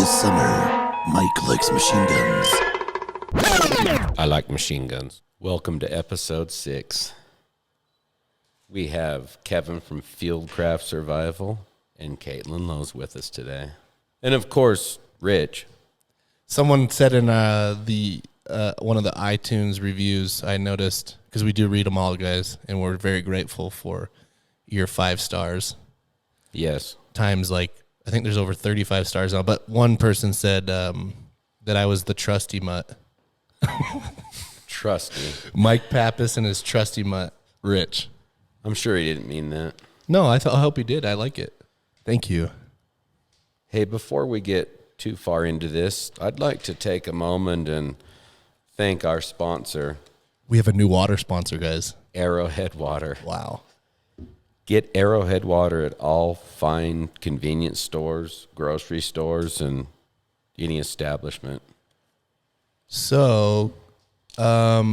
summer, Mike likes machine guns. I like machine guns. Welcome to episode 6. We have Kevin from Fieldcraft Survival and Kaitlyn Lowes with us today. And of course, Rich. Someone said in the one of the iTunes reviews, I noticed, because we do read them all, guys, and we're very grateful for your 5 stars. Yes. Times like, I think there's over 35 stars now, but one person said that I was the trusty mutt. Trusty. Mike Pappas and his trusty mutt, Rich. I'm sure he didn't mean that. No, I hope he did. I like it. Thank you. Hey, before we get too far into this, I'd like to take a moment and thank our sponsor. We have a new water sponsor, guys. Arrowhead Water. Wow. Get Arrowhead Water at all fine convenience stores, grocery stores, and any establishment. So, I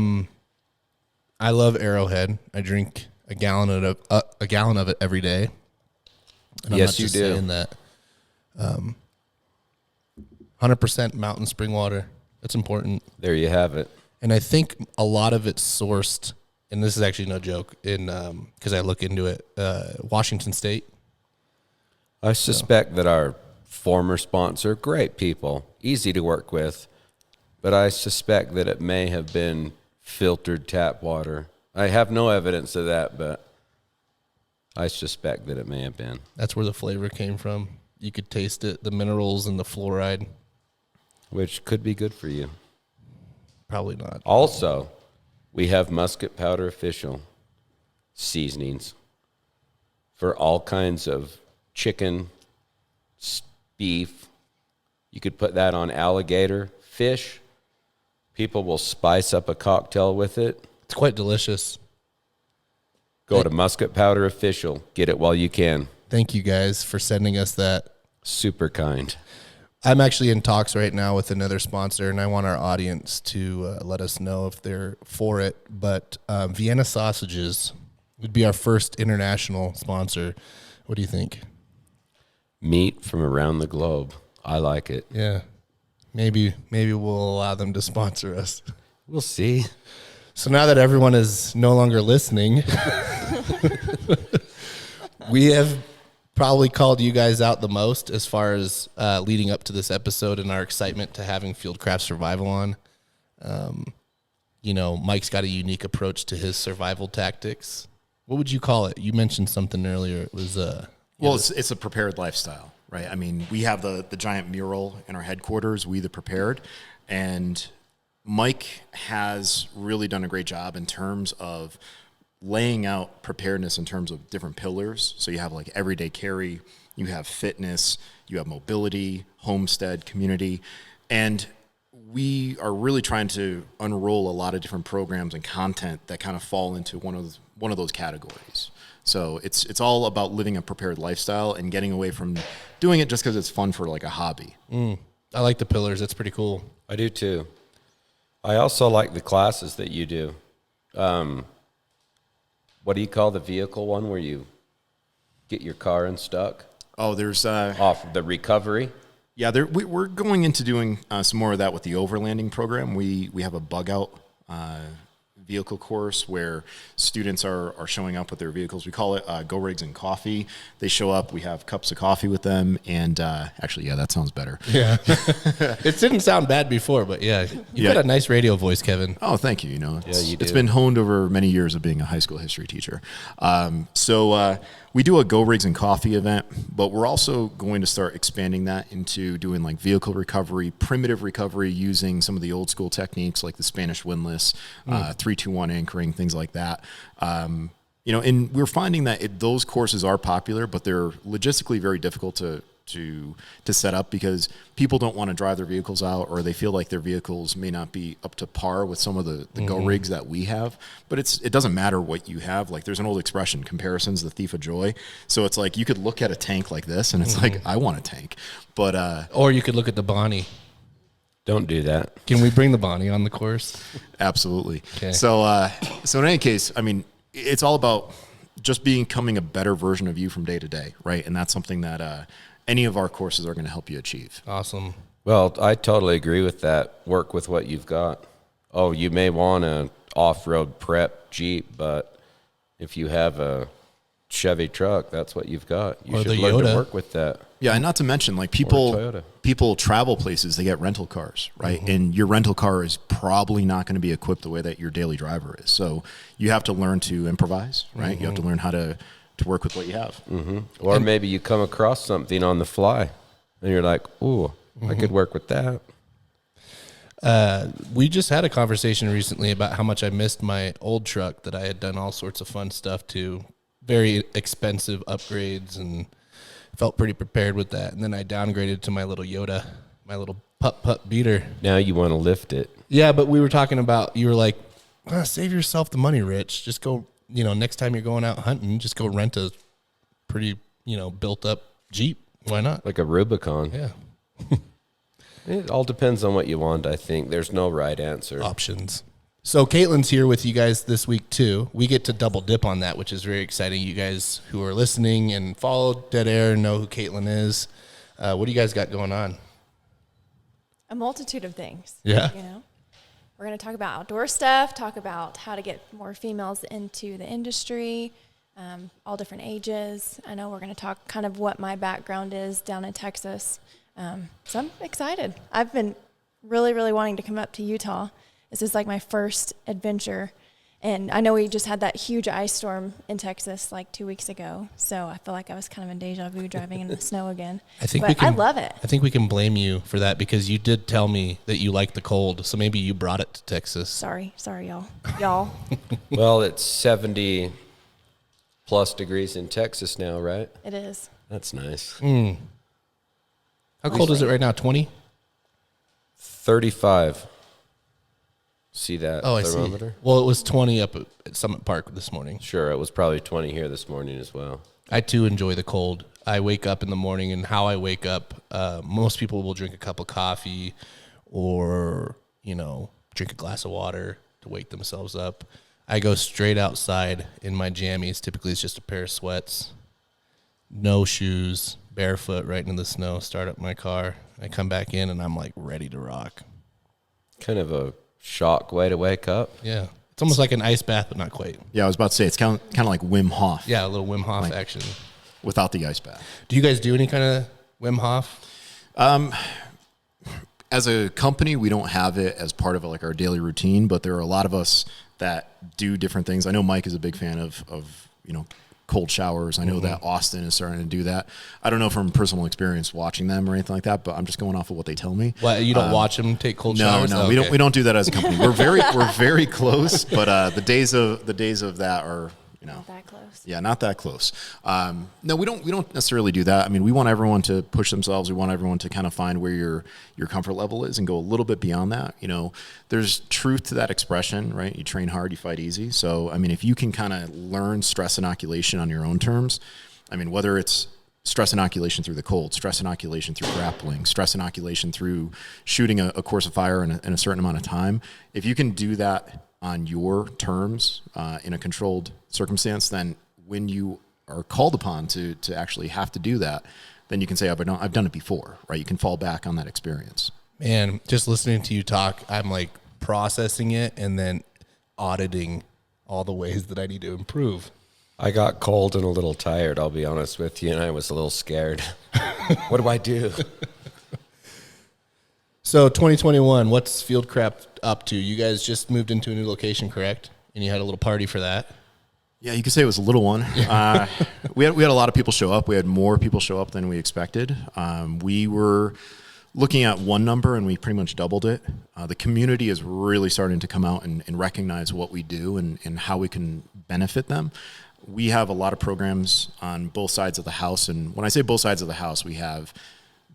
love Arrowhead. I drink a gallon of it every day. And Yes, I'm not you just do. saying that. 100% mountain spring water. That's important. There you have it. And I think a lot of it's sourced, and this is actually no joke, in because I look into it, Washington State. I suspect that our former sponsor, great people, easy to work with, but I suspect that it may have been filtered tap water. I have no evidence of that, but I suspect that it may have been. That's where the flavor came from. You could taste it, the minerals and the fluoride. Which could be good for you. Probably not. Also, we have Musket Powder Official seasonings for all kinds of chicken, beef. You could put that on alligator, fish. People will spice up a cocktail with it. It's quite delicious. Go to Musket Powder Official. Get it while you can. Thank you guys for sending us that. Super kind. I'm actually in talks right now with another sponsor, and I want our audience to let us know if they're for it. But Vienna Sausages would be our first international sponsor. What do you think? Meat from around the globe. I like it. Yeah. Maybe we'll allow them to sponsor us. We'll see. So now that everyone is no longer listening, we have probably called you guys out the most as far as leading up to this episode and our excitement to having Fieldcraft Survival on. Mike's got a unique approach to his survival tactics. What would you call it? You mentioned something earlier. It was it's a prepared lifestyle, right? I mean, we have the giant mural in our headquarters, We the Prepared, and Mike has really done a great job in terms of laying out preparedness in terms of different pillars. So you have like everyday carry, you have fitness, you have mobility, homestead, community, and we are really trying to unroll a lot of different programs and content that kind of fall into one of those categories. So it's all about living a prepared lifestyle and getting away from doing it just because it's fun for like a hobby. I like the pillars. That's pretty cool. I do too. I also like the classes that you do. What do you call the vehicle one where you get your car unstuck? Oh, there's Off the recovery? Yeah, we're going into doing some more of that with the overlanding program. We have a bug out vehicle course where students are showing up with their vehicles. We call it Go Rigs and Coffee. They show up, we have cups of coffee with them, and actually, yeah, that sounds better. Yeah. It didn't sound bad before, but yeah. You've got a nice radio voice, Kevin. Oh, thank you. You It's been honed over many years of being a high school history teacher. So we do a Go Rigs and Coffee event, but we're also going to start expanding that into doing like vehicle recovery, primitive recovery using some of the old school techniques like the Spanish windlass, 3-2-1 anchoring, things like that. And we're finding that those courses are popular, but they're logistically very difficult to set up because people don't want to drive their vehicles out, or they feel like their vehicles may not be up to par with some of the Go rigs that we have. But it doesn't matter what you have. Like there's an old expression, comparison's the thief of joy. So it's like you could look at a tank like this and it's like, I want a tank. But or you could look at the Bonnie. Don't do that. Can we bring the Bonnie on the course? Absolutely. Okay. So in any case, I mean, it's all about just becoming a better version of you from day to day, right? And that's something that any of our courses are going to help you achieve. Awesome. Well, I totally agree with that. Work with what you've got. Oh, you may want an off-road prep Jeep, but if you have a Chevy truck, that's what you've got. You should learn to work with that. Yeah, and not to mention, like people travel places, they get rental cars, right? And your rental car is probably not going to be equipped the way that your daily driver is. So you have to learn to improvise, right? You have to learn how to work with what you have. Or maybe you come across something on the fly, and you're like, ooh, I could work with that. We just had a conversation recently about how much I missed my old truck that I had done all sorts of fun stuff to, very expensive upgrades, and felt pretty prepared with that. And then I downgraded to my little Yoda, my little putt beater. Now you want to lift it. Yeah, but we were talking about, you were like, save yourself the money, Rich. Just go, next time you're going out hunting, just go rent a pretty, built up Jeep. Why not? Like a Rubicon. Yeah. It all depends on what you want, I think. There's no right answer. Options. So Kaitlyn's here with you guys this week too. We get to double dip on that, which is very exciting. You guys who are listening and follow Dead Air know who Kaitlyn is. What do you guys got going on? A multitude of things. Yeah. We're going to talk about outdoor stuff, talk about how to get more females into the industry, all different ages. I know we're going to talk kind of what my background is down in Texas. So I'm excited. I've been really, really wanting to come up to Utah. This is like my first adventure. And I know we just had that huge ice storm in Texas like 2 weeks ago. So I feel like I was kind of in deja vu driving in the snow again. I love it. I think we can blame you for that because you did tell me that you like the cold. So maybe you brought it to Texas. Sorry, y'all. Well, it's 70 plus degrees in Texas now, right? It is. That's nice. How cold is it right now? 20? 35. See that thermometer? I see. Well, it was 20 up at Summit Park this morning. Sure, it was probably 20 here this morning as well. I, too, enjoy the cold. I wake up in the morning, and how I wake up, most people will drink a cup of coffee or, drink a glass of water to wake themselves up. I go straight outside in my jammies. Typically, it's just a pair of sweats, no shoes, barefoot right into the snow, start up my car. I come back in, and I'm, ready to rock. Kind of a shock way to wake up. Yeah. It's almost like an ice bath, but not quite. Yeah, I was about to say, it's kind of like Wim Hof. Yeah, a little Wim Hof action. Without the ice bath. Do you guys do any kind of Wim Hof? As a company, we don't have it as part of our daily routine, but there are a lot of us that do different things. I know Mike is a big fan of cold showers. I know that Austin is starting to do that. I don't know from personal experience watching them or anything like that, but I'm just going off of what they tell me. Well, you don't watch them take cold showers? No, we don't do that as a company. We're very close, but the days of that are not that close. Yeah, not that close. No, we don't necessarily do that. I mean, we want everyone to push themselves. We want everyone to kind of find where your comfort level is and go a little bit beyond that. There's truth to that expression, right? You train hard, you fight easy. So, I mean, if you can kind of learn stress inoculation on your own terms, I mean, whether it's stress inoculation through the cold, stress inoculation through grappling, stress inoculation through shooting a course of fire in a certain amount of time, if you can do that on your terms in a controlled circumstance, then when you are called upon to actually have to do that, then you can say, I've done it before, right? You can fall back on that experience. Man, just listening to you talk, I'm processing it and then auditing all the ways that I need to improve. I got cold and a little tired, I'll be honest with you, and I was a little scared. What do I do? So 2021, what's Fieldcraft up to? You guys just moved into a new location, correct? And you had a little party for that? Yeah, you could say it was a little one. We had a lot of people show up. We had more people show up than we expected. We were looking at one number, and we pretty much doubled it. The community is really starting to come out and recognize what we do and how we can benefit them. We have a lot of programs on both sides of the house. And when I say both sides of the house, we have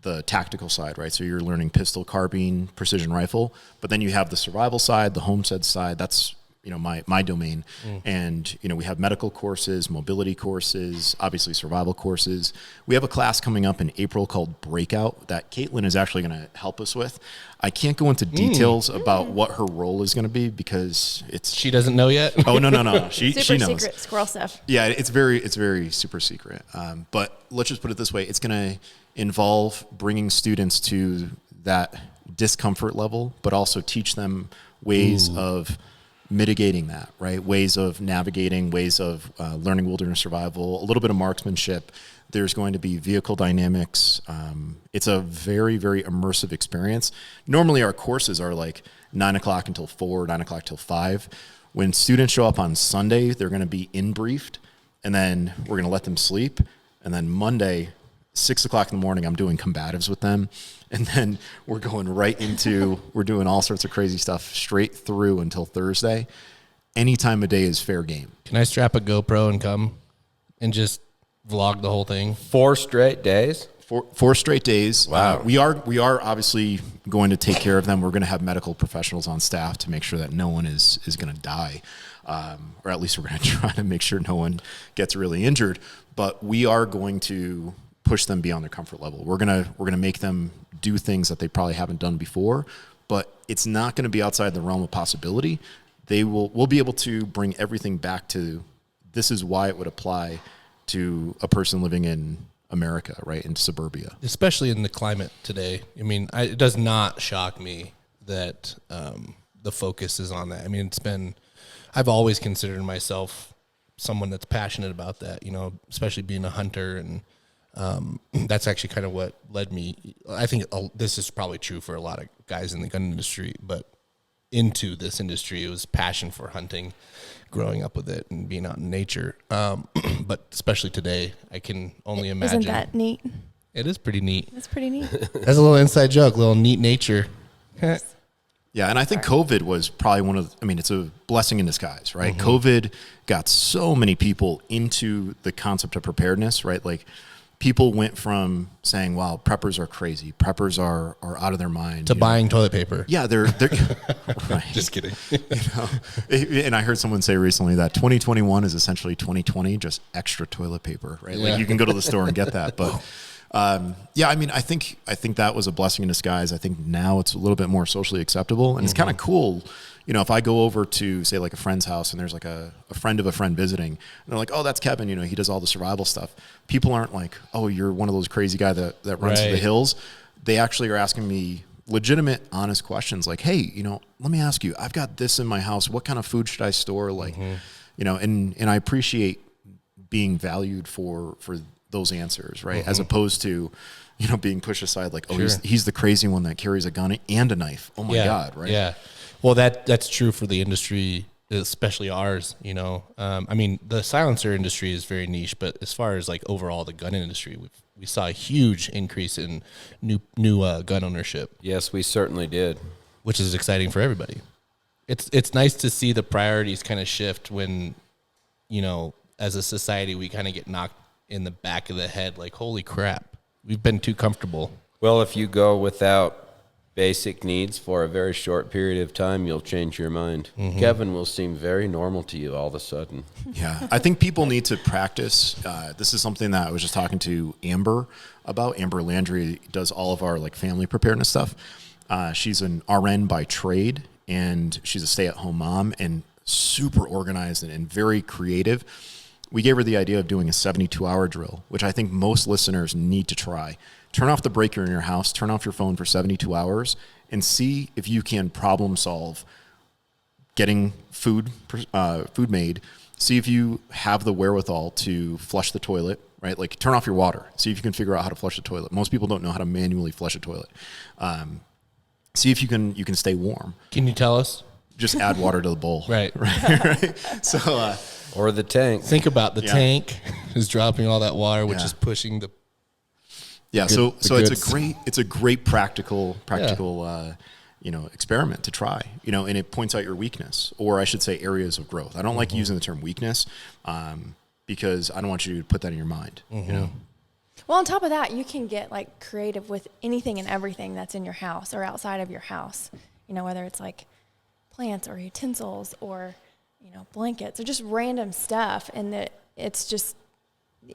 the tactical side, right? So you're learning pistol, carbine, precision rifle, but then you have the survival side, the homestead side. That's my domain. And we have medical courses, mobility courses, obviously survival courses. We have a class coming up in April called Breakout that Kaitlyn is actually going to help us with. I can't go into details about what her role is going to be because she doesn't know yet. Oh no, she super knows. Secret squirrel stuff. Yeah, it's very super secret. But let's just put it this way: it's gonna involve bringing students to that discomfort level, but also teach them ways of mitigating that, right? Ways of navigating, ways of learning wilderness survival, a little bit of marksmanship. There's going to be vehicle dynamics. It's a very, very immersive experience. Normally our courses are like 9 o'clock until 4, 9 o'clock till 5. When students show up on Sunday, they're going to be in-briefed, and then we're going to let them sleep. And then Monday, 6 o'clock in the morning, I'm doing combatives with them. And then we're going right into, we're doing all sorts of crazy stuff straight through until Thursday. Any time of day is fair game. Can I strap a GoPro and come and just vlog the whole thing? 4 straight days? Four straight days. Wow. We are obviously going to take care of them. We're going to have medical professionals on staff to make sure that no one is going to die. Or at least we're going to try to make sure no one gets really injured. But we are going to push them beyond their comfort level. We're gonna make them do things that they probably haven't done before, but it's not going to be outside the realm of possibility. We'll be able to bring everything back to this is why it would apply to a person living in America, right, in suburbia. Especially in the climate today. I mean, it does not shock me that the focus is on that. I mean, I've always considered myself someone that's passionate about that, you know, especially being a hunter. And that's actually kind of what led me. I think this is probably true for a lot of guys in the gun industry, but into this industry, it was passion for hunting, growing up with it and being out in nature. But especially today, I can only imagine. Isn't that neat? It is pretty neat. That's pretty neat. That's a little inside joke, little neat nature. Yeah, and I think COVID was probably it's a blessing in disguise, right? Mm-hmm. COVID got so many people into the concept of preparedness, right? Like people went from saying, wow, preppers are crazy. Preppers are out of their mind. To buying toilet paper. Yeah, they're right. Just kidding. And I heard someone say recently that 2021 is essentially 2020, just extra toilet paper, right? Yeah. Like you can go to the store and get that. But I mean, I think that was a blessing in disguise. I think now it's a little bit more socially acceptable, and it's kind of cool. You know, if I go over to say like a friend's house and there's like a friend of a friend visiting, and they're like, oh, that's Kevin, you know, he does all the survival stuff. People aren't like, oh, you're one of those crazy guy that runs to the hills. They actually are asking me legitimate, honest questions like, hey, you know, let me ask you, I've got this in my house. What kind of food should I store? Like, you know, and I appreciate being valued for those answers, right? As opposed to, you know, being pushed aside like, oh, he's the crazy one that carries a gun and a knife. Oh my God, right? Yeah. Well, that's true for the industry, especially ours, you know. I mean, the silencer industry is very niche, but as far as like overall the gun industry, we saw a huge increase in new gun ownership. Yes, we certainly did. Which is exciting for everybody. It's nice to see the priorities kind of shift when, you know, as a society, we kind of get knocked in the back of the head like, holy crap, we've been too comfortable. Well, if you go without basic needs for a very short period of time, you'll change your mind. Kevin will seem very normal to you all of a sudden. Yeah, I think people need to practice. This is something that I was just talking to Amber about. Amber Landry does all of our like family preparedness stuff. She's an RN by trade, and she's a stay-at-home mom and super organized and very creative. We gave her the idea of doing a 72-hour drill, which I think most listeners need to try. Turn off the breaker in your house, turn off your phone for 72 hours, and see if you can problem solve getting food made. See if you have the wherewithal to flush the toilet, right? Like turn off your water. See if you can figure out how to flush the toilet. Most people don't know how to manually flush a toilet. See if you can stay warm. Can you tell us? Just add water to the bowl. Right. So, or the tank. Think about the tank is dropping all that water, which is pushing the. Yeah. So it's a great practical, you know, experiment to try, you know, and it points out your weakness, or I should say areas of growth. I don't like using the term weakness, because I don't want you to put that in your mind, you know? Well, on top of that, you can get like creative with anything and everything that's in your house or outside of your house, you know, whether it's like plants or utensils or, you know, blankets or just random stuff. And it's just,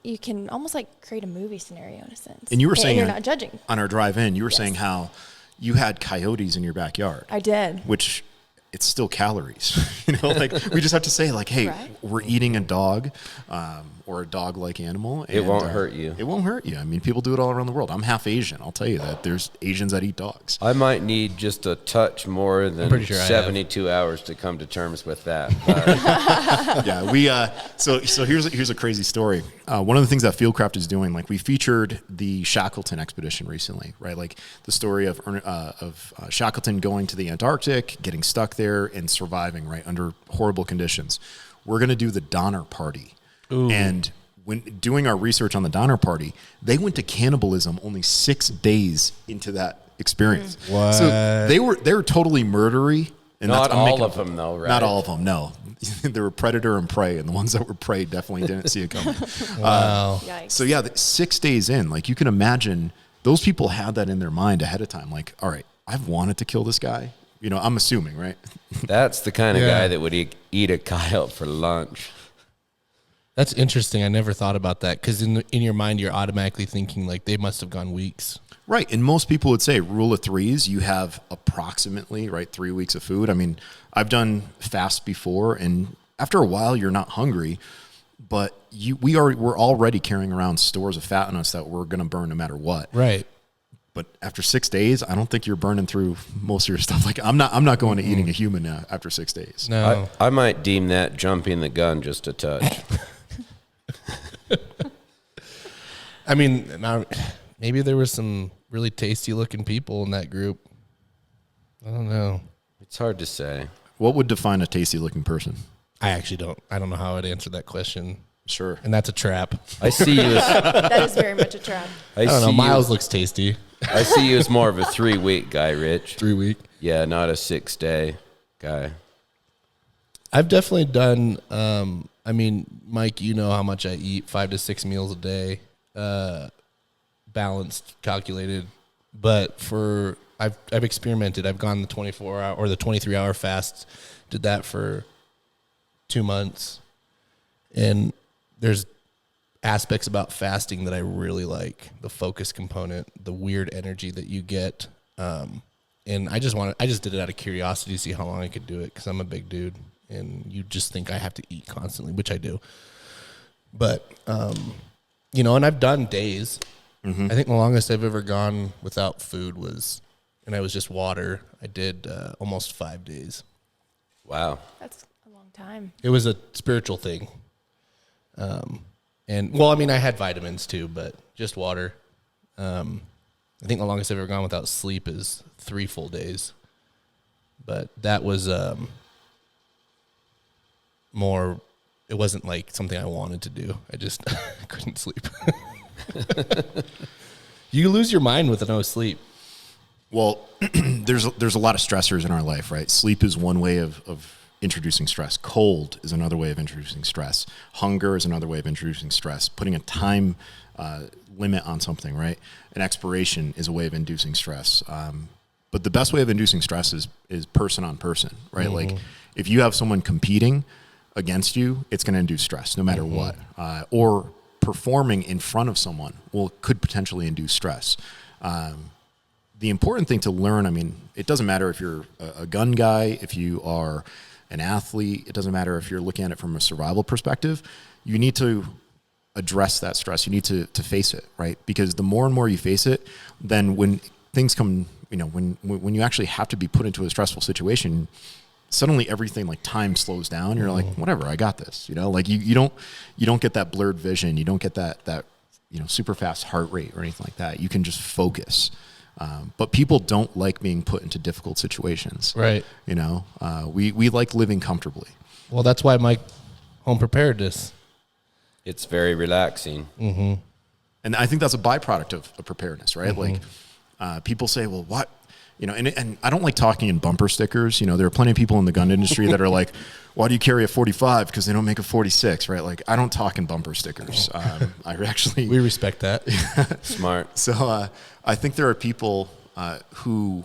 you can almost like create a movie scenario in a sense. And you were saying, you're not judging. On our drive in, you were saying how you had coyotes in your backyard. I did. Which it's still calories. Like we just have to say like, hey, Right. we're eating a dog or a dog-like animal. And, It won't hurt you. It won't hurt you. I mean, people do it all around the world. I'm half Asian. I'll tell you that. There's Asians that eat dogs. I might need just a touch more than pretty sure I have. 72 hours to come to terms with that. Yeah, we so here's a crazy story. One of the things that Fieldcraft is doing, like we featured the Shackleton expedition recently, right? Like the story of Shackleton going to the Antarctic, getting stuck there, and surviving right under horrible conditions. We're gonna do the Donner Party, and when doing our research on the Donner Party, they went to cannibalism only 6 days into that experience. What? So they were totally murdery. And Not I'm all making- of them, though, right? Not all of them, no. There were predator and prey, and the ones that were prey definitely didn't see it coming. Wow. Yikes. So yeah, 6 days in, like you can imagine, those people had that in their mind ahead of time. Like, all right, I've wanted to kill this guy. I'm assuming, right? That's the kind of Yeah. guy that would eat a coyote for lunch. That's interesting. I never thought about that because in your mind, you're automatically thinking like they must have gone weeks. Right. And most people would say rule of threes, you have approximately, right, 3 weeks of food. I mean, I've done fasts before, and after a while, you're not hungry, but we're already carrying around stores of fat in us that we're going to burn no matter what. Right. But after 6 days, I don't think you're burning through most of your stuff. Like I'm not going to eating a human after 6 days. No. I might deem that jumping the gun just a touch. I mean, maybe there were some really tasty looking people in that group. I don't know. It's hard to say. What would define a tasty looking person? I actually don't. I don't know how I'd answer that question. Sure. And that's a trap. I see you as That is very much a trap. I don't know. Miles looks tasty. I see you as more of a 3-week guy, Rich. 3 week. Yeah, not a 6-day guy. I've definitely done. I mean, Mike, you know how much I eat, 5 to 6 meals a day, balanced, calculated. But I've experimented. I've gone the 24-hour or the 23-hour fast. Did that for 2 months, and there's aspects about fasting that I really like. The focus component, the weird energy that you get, and I just did it out of curiosity to see how long I could do it because I'm a big dude, and you just think I have to eat constantly, which I do. But and I've done days. I think the longest I've ever gone without food was, and I was just water. I did almost 5 days. Wow. That's a long time. It was a spiritual thing. I had vitamins too, but just water. I think the longest I've ever gone without sleep is 3 full days. But that was more, it wasn't like something I wanted to do. I just couldn't sleep. You lose your mind with no sleep. Well, there's a lot of stressors in our life, right? Sleep is one way of introducing stress. Cold is another way of introducing stress. Hunger is another way of introducing stress. Putting a time limit on something, right? An expiration is a way of inducing stress. But the best way of inducing stress is person on person, right? Mm-hmm. Like if you have someone competing against you, it's going to induce stress no matter what. Or performing in front of someone could potentially induce stress. The important thing to learn, I mean, it doesn't matter if you're a gun guy, if you are an athlete, it doesn't matter if you're looking at it from a survival perspective, you need to address that stress. You need to face it, right? Because the more and more you face it, then when things come, when you actually have to be put into a stressful situation, suddenly everything like time slows down. You're like, whatever, I got this. Like you don't get that blurred vision. You don't get that super fast heart rate or anything like that. You can just focus. But people don't like being put into difficult situations. Right. We like living comfortably. Well, that's why my home preparedness. It's very relaxing. Mm-hmm. And I think that's a byproduct of preparedness, right? Like people say, well, what? And I don't like talking in bumper stickers. There are plenty of people in the gun industry that are like, why do you carry a 45? Because they don't make a 46, right? Like I don't talk in bumper stickers. We respect that. Smart. So I think there are people who,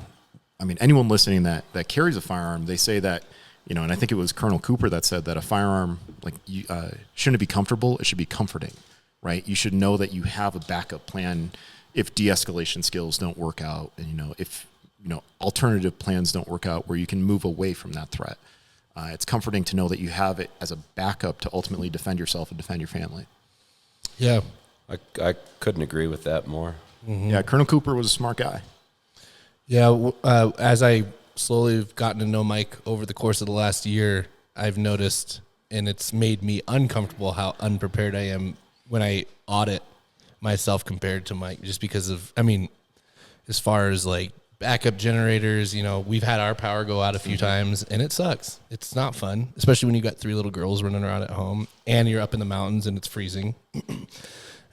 anyone listening that carries a firearm, they say that, and I think it was Colonel Cooper that said that a firearm, shouldn't be comfortable. It should be comforting, right? You should know that you have a backup plan if de-escalation skills don't work out. And, if alternative plans don't work out, where you can move away from that threat. It's comforting to know that you have it as a backup to ultimately defend yourself and defend your family. Yeah. I couldn't agree with that more. Mm-hmm. Yeah, Colonel Cooper was a smart guy. Yeah, as I slowly have gotten to know Mike over the course of the last year, I've noticed, and it's made me uncomfortable, how unprepared I am when I audit myself compared to Mike, just because of, as far as like backup generators, we've had our power go out a few times, and it sucks. It's not fun, especially when you got 3 little girls running around at home and you're up in the mountains and it's freezing.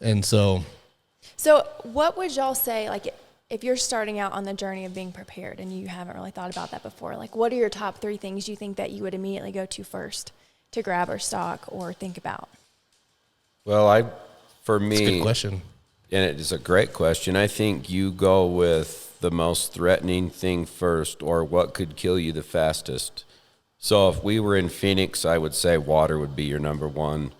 And so what would y'all say, like, if you're starting out on the journey of being prepared and you haven't really thought about that before, like, what are your top 3 things you think that you would immediately go to first to grab or stock or think about? Well, for me, it's a good question. And it is a great question. I think you go with the most threatening thing first, or what could kill you the fastest. So if we were in Phoenix, I would say water would be your number one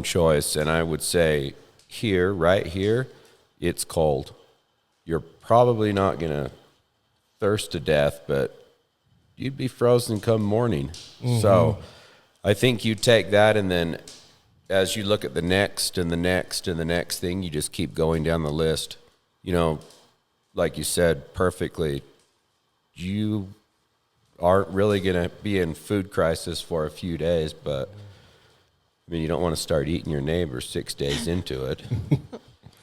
choice. And I would say right here, it's cold. You're probably not going to thirst to death, but you'd be frozen come morning. Mm-hmm. So I think you take that, and then as you look at the next and the next and the next thing, you just keep going down the list. Like you said perfectly, you aren't really going to be in food crisis for a few days, but you don't want to start eating your neighbor 6 days into it.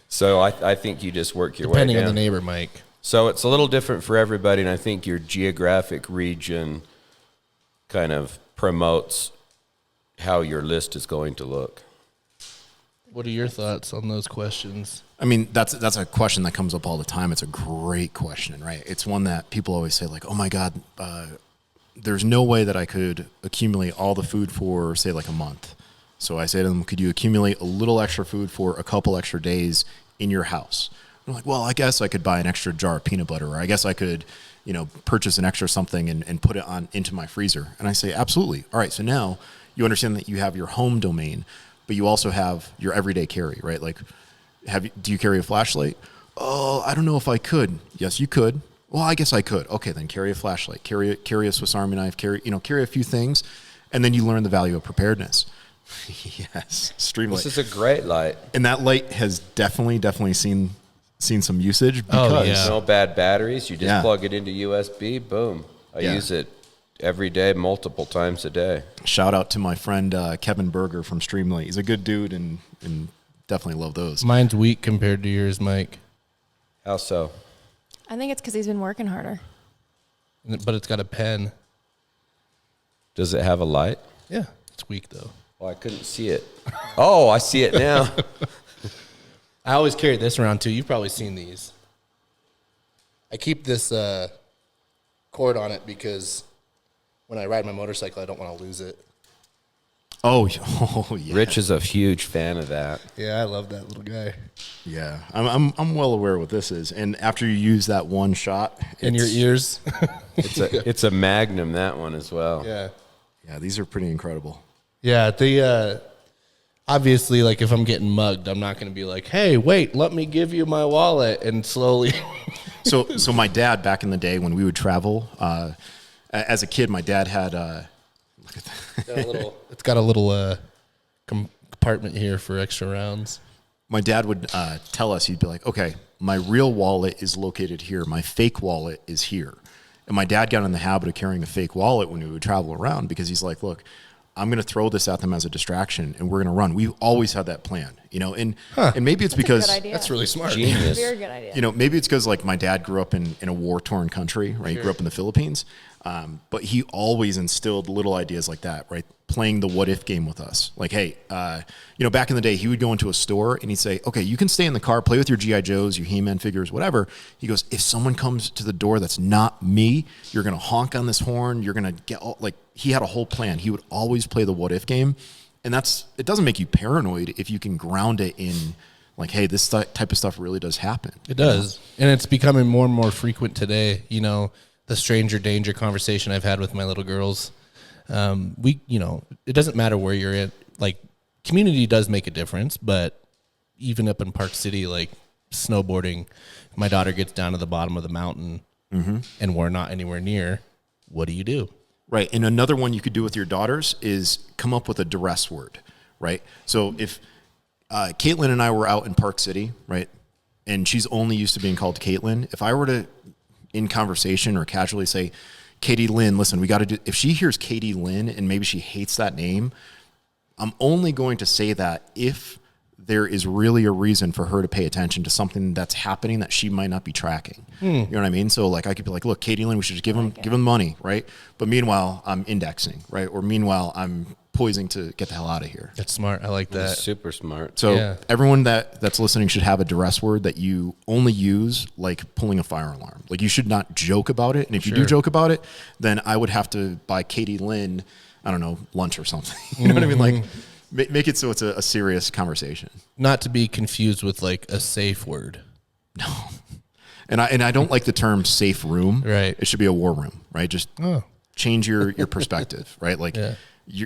So I think you just work your way down. Depending on the neighbor, Mike. So it's a little different for everybody, and I think your geographic region kind of promotes how your list is going to look. What are your thoughts on those questions? That's a question that comes up all the time. It's a great question, right? It's one that people always say, like, oh my God, there's no way that I could accumulate all the food for, say, like a month. So I say to them, could you accumulate a little extra food for a couple extra days in your house? I'm like, well, I guess I could buy an extra jar of peanut butter, or I guess I could, purchase an extra something and put it into my freezer. And I say, absolutely. All right, so now you understand that you have your home domain, but you also have your everyday carry, right? Like, do you carry a flashlight? Oh, I don't know if I could. Yes, you could. Well, I guess I could. Okay, then carry a flashlight, carry a Swiss Army knife, carry a few things, and then you learn the value of preparedness. Yes, stream light. This is a great light. And that light has definitely seen some usage because no bad batteries. You just plug it into USB, boom. I use it every day, multiple times a day. Shout out to my friend Kevin Berger from Streamlight. He's a good dude and definitely love those. Mine's weak compared to yours, Mike. How so? I think it's because he's been working harder. But it's got a pen. Does it have a light? Yeah, it's weak though. Oh, I couldn't see it. Oh, I see it now. I always carry this around too. You've probably seen these. I keep this cord on it because when I ride my motorcycle, I don't want to lose it. Oh yeah. Rich is a huge fan of that. Yeah, I love that little guy. Yeah, I'm well aware what this is. And after you use that one shot in your ears, it's a Magnum, that one as well. Yeah, these are pretty incredible. Yeah, obviously, like, if I'm getting mugged, I'm not going to be like, hey, wait, let me give you my wallet, and slowly. So my dad, back in the day when we would travel, as a kid, my dad had, look at that. It's got a little compartment here for extra rounds. My dad would tell us, he'd be like, okay, my real wallet is located here. My fake wallet is here. And my dad got in the habit of carrying a fake wallet when we would travel around because he's like, look, I'm going to throw this at them as a distraction, and we're going to run. We've always had that plan, and maybe it's because that's really smart. Genius. Very good idea. Maybe it's because like my dad grew up in a war-torn country, right? He grew up in the Philippines, but he always instilled little ideas like that, right? Playing the what-if game with us. Like, hey, back in the day, he would go into a store and he'd say, okay, you can stay in the car, play with your G.I. Joes, your He-Man figures, whatever. He goes, if someone comes to the door that's not me, you're going to honk on this horn. You're going to get all, like, he had a whole plan. He would always play the what-if game. And it doesn't make you paranoid if you can ground it in, like, hey, this type of stuff really does happen. It does. And it's becoming more and more frequent today. The stranger danger conversation I've had with my little girls. It doesn't matter where you're at. Like, community does make a difference, but even up in Park City, like snowboarding, my daughter gets down to the bottom of the mountain and we're not anywhere near, what do you do? Right. And another one you could do with your daughters is come up with a duress word, right? So if Kaitlyn and I were out in Park City, right, and she's only used to being called Kaitlyn, if I were to, in conversation or casually say, Katie Lynn, listen, we got to do, if she hears Katie Lynn and maybe she hates that name, I'm only going to say that if there is really a reason for her to pay attention to something that's happening that she might not be tracking. You know what I mean? So like I could be like, look, Katie Lynn, we should just give them money, right? But meanwhile, I'm indexing, right? Or meanwhile, I'm poising to get the hell out of here. That's smart. I like that. That's super smart. So everyone that's listening should have a duress word that you only use like pulling a fire alarm. Like you should not joke about it. And if you do joke about it, then I would have to buy Katie Lynn, I don't know, lunch or something. You know what I mean? Like make it so it's a serious conversation. Not to be confused with like a safe word. No. And I don't like the term safe room. Right. It should be a war room, right? Just change your perspective, right? Like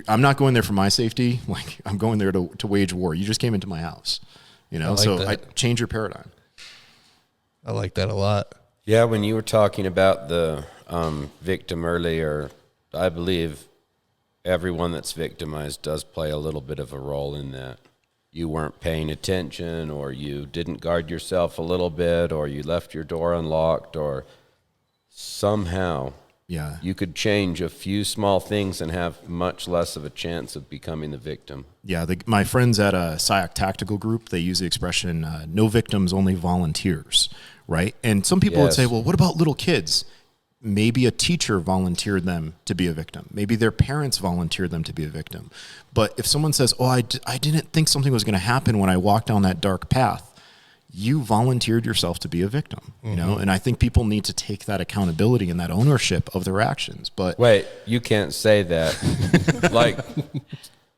I'm not going there for my safety. Like I'm going there to wage war. You just came into my house, you know? I change your paradigm. I like that a lot. Yeah. When you were talking about the victim earlier, I believe everyone that's victimized does play a little bit of a role in that. You weren't paying attention, or you didn't guard yourself a little bit, or you left your door unlocked, or somehow you could change a few small things and have much less of a chance of becoming the victim. Yeah, my friends at a SIAC tactical group, they use the expression, no victims, only volunteers, right? And some people would say, well, what about little kids? Maybe a teacher volunteered them to be a victim. Maybe their parents volunteered them to be a victim. But if someone says, oh, I didn't think something was going to happen when I walked down that dark path, you volunteered yourself to be a victim, you know? And I think people need to take that accountability and that ownership of their actions. But wait, you can't say that. Like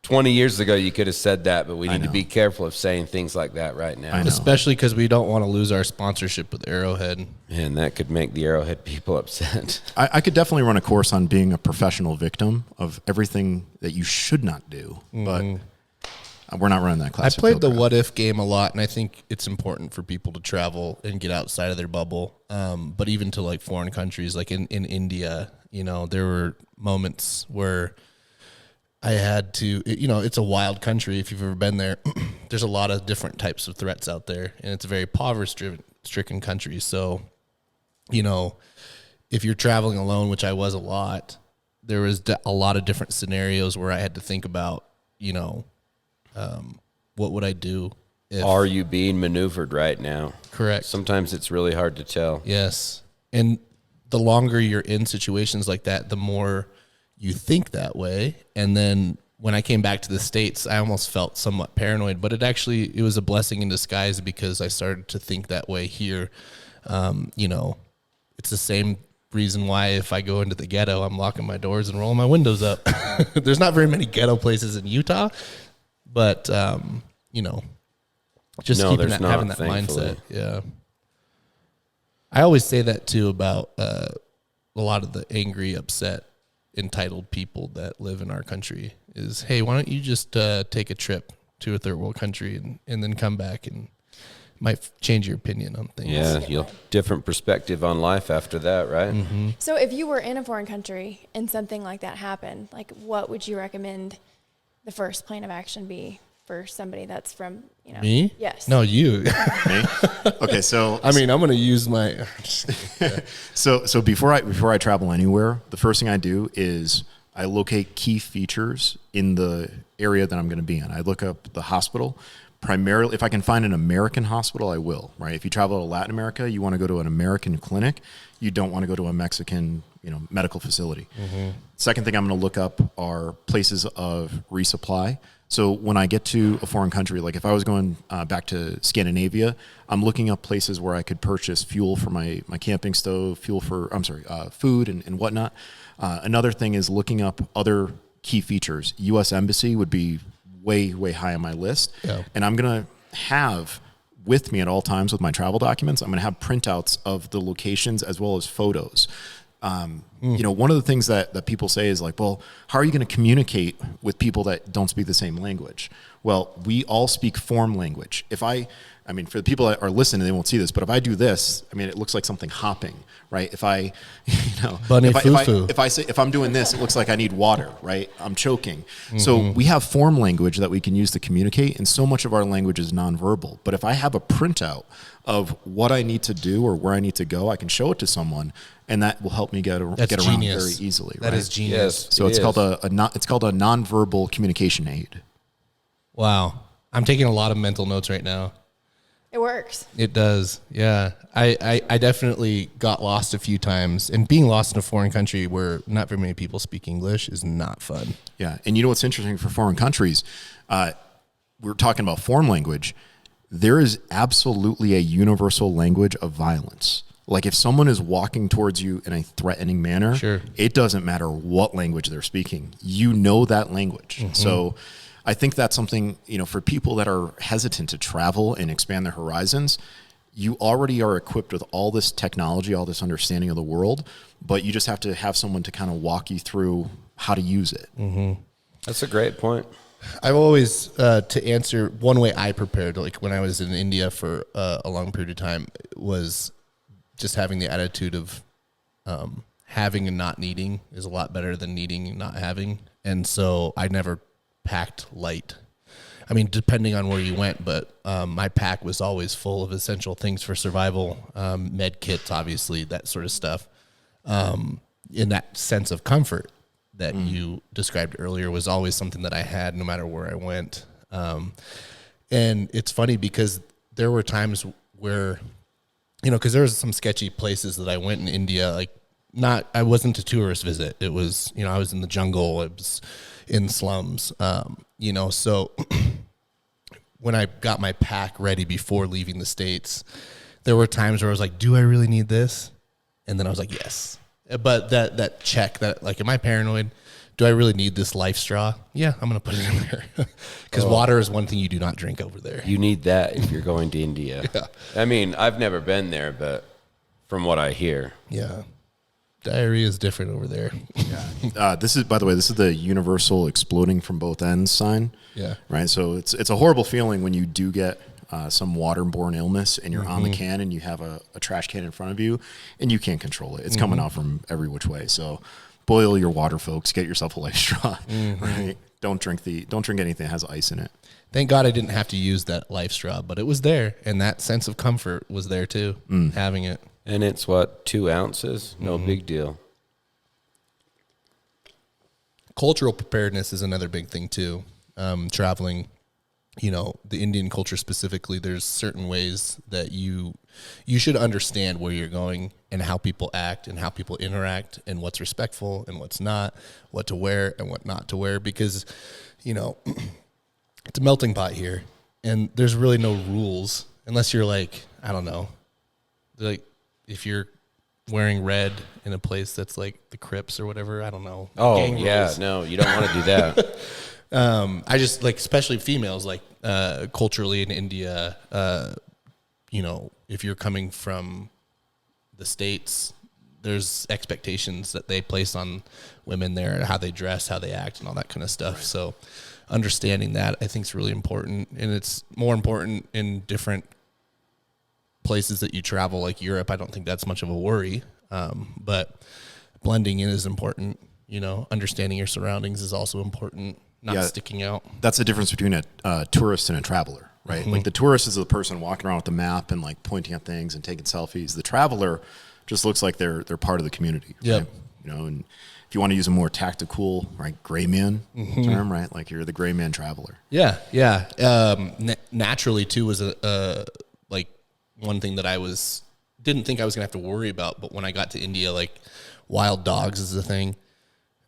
20 years ago, you could have said that, but we need to be careful of saying things like that right now. Especially because we don't want to lose our sponsorship with Arrowhead. And that could make the Arrowhead people upset. I could definitely run a course on being a professional victim of everything that you should not do, but we're not running that class. I played the what if game a lot, and I think it's important for people to travel and get outside of their bubble. But even to like foreign countries, like in India, you know, there were moments where I had to, you know, it's a wild country. If you've ever been there, there's a lot of different types of threats out there, and it's a very poverty-stricken country. So, you know, if you're traveling alone, which I was a lot, there was a lot of different scenarios where I had to think about, you know, what would I do? Are you being maneuvered right now? Correct. Sometimes it's really hard to tell. Yes. And the longer you're in situations like that, the more you think that way. And then when I came back to the States, I almost felt somewhat paranoid, but it was a blessing in disguise because I started to think that way here. You know, it's the same reason why if I go into the ghetto, I'm locking my doors and rolling my windows up. There's not very many ghetto places in Utah, but, you know, just having that mindset. Yeah. I always say that too about a lot of the angry, upset, entitled people that live in our country is, hey, why don't you just take a trip to a third world country and then come back, and might change your opinion on things. Yeah, you'll different perspective on life after that, right? Mm-hmm. So if you were in a foreign country and something like that happened, like what would you recommend the first plan of action be for somebody that's from, you know? Me? Yes. No, you. Me? Okay, so I mean, I'm going to use my. So before I travel anywhere, the first thing I do is I locate key features in the area that I'm going to be in. I look up the hospital. Primarily, if I can find an American hospital, I will, right? If you travel to Latin America, you want to go to an American clinic. You don't want to go to a Mexican, medical facility. Mm-hmm. Second thing I'm going to look up are places of resupply. So when I get to a foreign country, like if I was going back to Scandinavia, I'm looking up places where I could purchase fuel for my camping stove, food and whatnot. Another thing is looking up other key features. U.S. Embassy would be way, way high on my list. Yeah. And I'm going to have with me at all times with my travel documents, I'm going to have printouts of the locations as well as photos. One of the things that people say is like, well, how are you going to communicate with people that don't speak the same language? Well, we all speak form language. If I I mean, for the people that are listening, they won't see this, but if I do this, I mean, it looks like something hopping, right? If I, Bunny if I'm doing this, it looks like I need water, right? I'm choking. So we have form language that we can use to communicate, and so much of our language is nonverbal. But if I have a printout of what I need to do or where I need to go, I can show it to someone, and that will help me get around very easily. That is genius. So it's called a nonverbal communication aid. Wow. I'm taking a lot of mental notes right now. It works. It does. Yeah. I definitely got lost a few times, and being lost in a foreign country where not very many people speak English is not fun. Yeah. And you know what's interesting for foreign countries? We're talking about form language. There is absolutely a universal language of violence. Like if someone is walking towards you in a threatening manner, sure, it doesn't matter what language they're speaking. You know that language. So I think that's something, for people that are hesitant to travel and expand their horizons, you already are equipped with all this technology, all this understanding of the world, but you just have to have someone to kind of walk you through how to use it. That's a great point. I've always, to answer one way I prepared, like when I was in India for a long period of time, was just having the attitude of having and not needing is a lot better than needing and not having. And so I never packed light. I mean, depending on where you went, but my pack was always full of essential things for survival, med kits, obviously, that sort of stuff. In that sense of comfort that you described earlier was always something that I had no matter where I went. And it's funny because there were times where, because there was some sketchy places that I went in India, I wasn't a tourist visit. It was, I was in the jungle. It was in slums, so when I got my pack ready before leaving the States, there were times where I was like, do I really need this? And then I was like, yes. But that check, that am I paranoid? Do I really need this life straw? Yeah, I'm going to put it in there. Because water is one thing you do not drink over there. You need that if you're going to India. Yeah. I mean, I've never been there, but from what I hear. Yeah. Diarrhea is different over there. Yeah. This is the universal exploding from both ends sign. Yeah. Right. So it's a horrible feeling when you do get some waterborne illness and you're on the can and you have a trash can in front of you and you can't control it. It's coming out from every which way. So boil your water, folks. Get yourself a life straw. Right. Don't drink anything that has ice in it. Thank God I didn't have to use that life straw, but it was there, and that sense of comfort was there too, having it. And it's 2 ounces? No big deal. Cultural preparedness is another big thing too. Traveling, the Indian culture specifically, there's certain ways that you should understand where you're going and how people act and how people interact and what's respectful and what's not, what to wear and what not to wear, because, it's a melting pot here and there's really no rules unless you're I don't know, if you're wearing red in a place that's like the Crips or whatever, I don't know. Oh, yeah, rules. No, you don't want to do that. I just especially females, culturally in India, if you're coming from the States, there's expectations that they place on women there, how they dress, how they act, and all that kind of stuff. So understanding that, I think, is really important, and it's more important in different places that you travel, like Europe. I don't think that's much of a worry, but blending in is important. Understanding your surroundings is also important, not sticking out. That's the difference between a tourist and a traveler, right? Like the tourist is the person walking around with the map and pointing at things and taking selfies. The traveler just looks like they're part of the community. Yeah. Right? And if you want to use a more tactical, gray man term, right? You're the gray man traveler. Yeah, yeah. Naturally, too, was one thing that I didn't think I was gonna have to worry about, but when I got to India, wild dogs is a thing.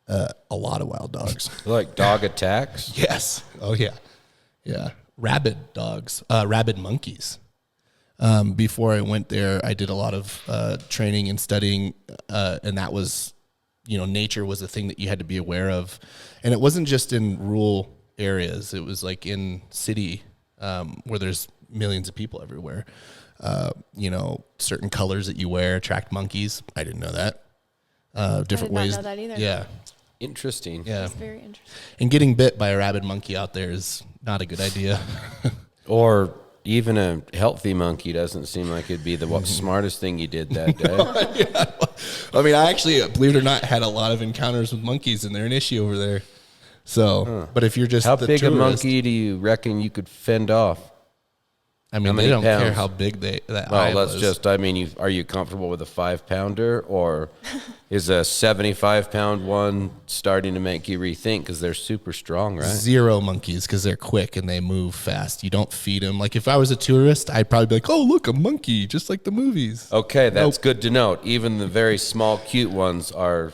A lot of wild dogs. Like dog attacks? Yes. Oh yeah, yeah. Rabid dogs, rabid monkeys. Before I went there, I did a lot of training and studying, and that was, nature was a thing that you had to be aware of, and it wasn't just in rural areas. It was in city where there's millions of people everywhere. Certain colors that you wear attract monkeys. I didn't know that. Different ways. I did not know that either. Yeah. Interesting. Yeah. That's very interesting. And getting bit by a rabid monkey out there is not a good idea. Or even a healthy monkey doesn't seem like it'd be the smartest thing you did that day. Yeah. I mean, I actually, believe it or not, had a lot of encounters with monkeys, and they're an issue over there. So, but if you're just How the big tourist, a monkey do you reckon you could fend off? I mean, many they don't care pounds? how big that Well, eye let's was. just, I mean, are you comfortable with a 5-pounder, or is a 75-pound one starting to make you rethink because they're super strong, right? Zero monkeys because they're quick and they move fast. You don't feed them. Like if I was a tourist, I'd probably be like, oh, look, a monkey, just like the movies. Okay, that's good to note. Even the very small, cute ones are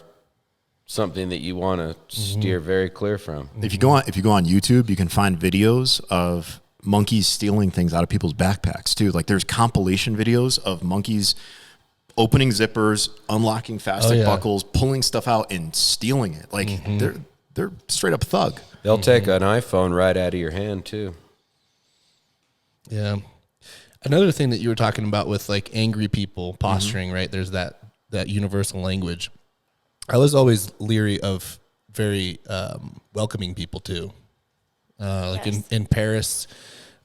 something that you want to steer very clear from. If you go on YouTube, you can find videos of monkeys stealing things out of people's backpacks too. Like there's compilation videos of monkeys opening zippers, unlocking fasten buckles, pulling stuff out and stealing it. Like they're straight up thug. They'll take an iPhone right out of your hand too. Yeah. Another thing that you were talking about with like angry people posturing, right? There's that universal language. I was always leery of very welcoming people too. Like in Paris,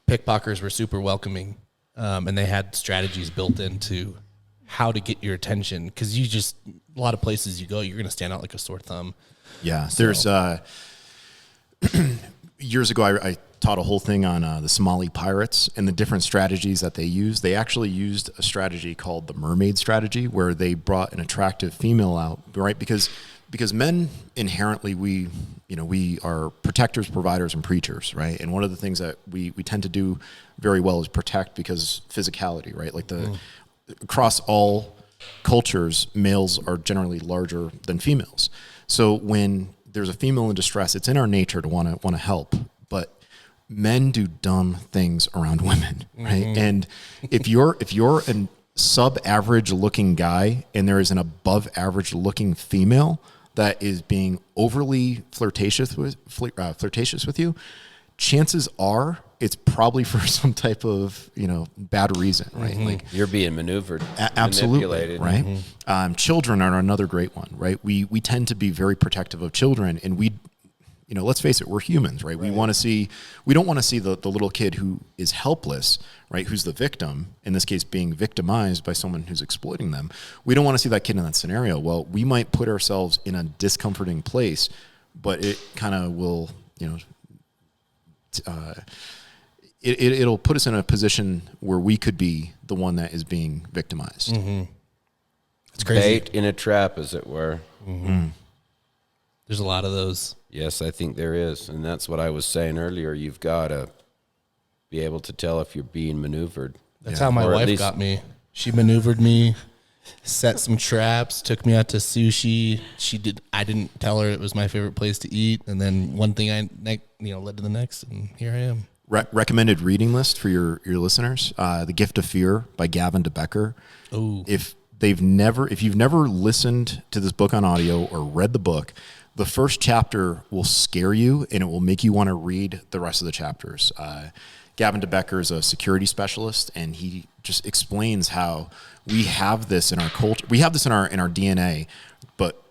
pickpockets were super welcoming, and they had strategies built into how to get your attention. Because a lot of places you go, you're going to stand out like a sore thumb. Yeah, there's years ago I taught a whole thing on the Somali pirates and the different strategies that they use. They actually used a strategy called the mermaid strategy, where they brought an attractive female out, right? Because men inherently, we are protectors, providers, and preachers, right? And one of the things that we tend to do very well is protect because physicality, right? Like across all cultures, males are generally larger than females. So when there's a female in distress, it's in our nature to want to help, but men do dumb things around women, right? And if you're a sub-average looking guy and there is an above average looking female that is being overly flirtatious with you, chances are it's probably for some type of bad reason, right? Like You're being maneuvered, absolutely, manipulated. right? Children are another great one, right? We tend to be very protective of children, and let's face it, we're humans, right? We don't want to see the little kid who is helpless, right? Who's the victim, in this case being victimized by someone who's exploiting them. We don't want to see that kid in that scenario. Well, we might put ourselves in a discomforting place, but it kind of will, it'll put us in a position where we could be the one that is being victimized. It's crazy. Bait in a trap, as it were. There's a lot of those. Yes, I think there is. And that's what I was saying earlier. You've got to be able to tell if you're being maneuvered. That's how my wife got me. She maneuvered me, set some traps, took me out to sushi. I didn't tell her it was my favorite place to eat. And then one thing led to the next, and here I am. Recommended reading list for your listeners: The Gift of Fear by Gavin DeBecker. Oh, If you've never listened to this book on audio or read the book, the first chapter will scare you and it will make you want to read the rest of the chapters. Gavin DeBecker is a security specialist, and he just explains how we have this in our culture. We have this in our DNA, but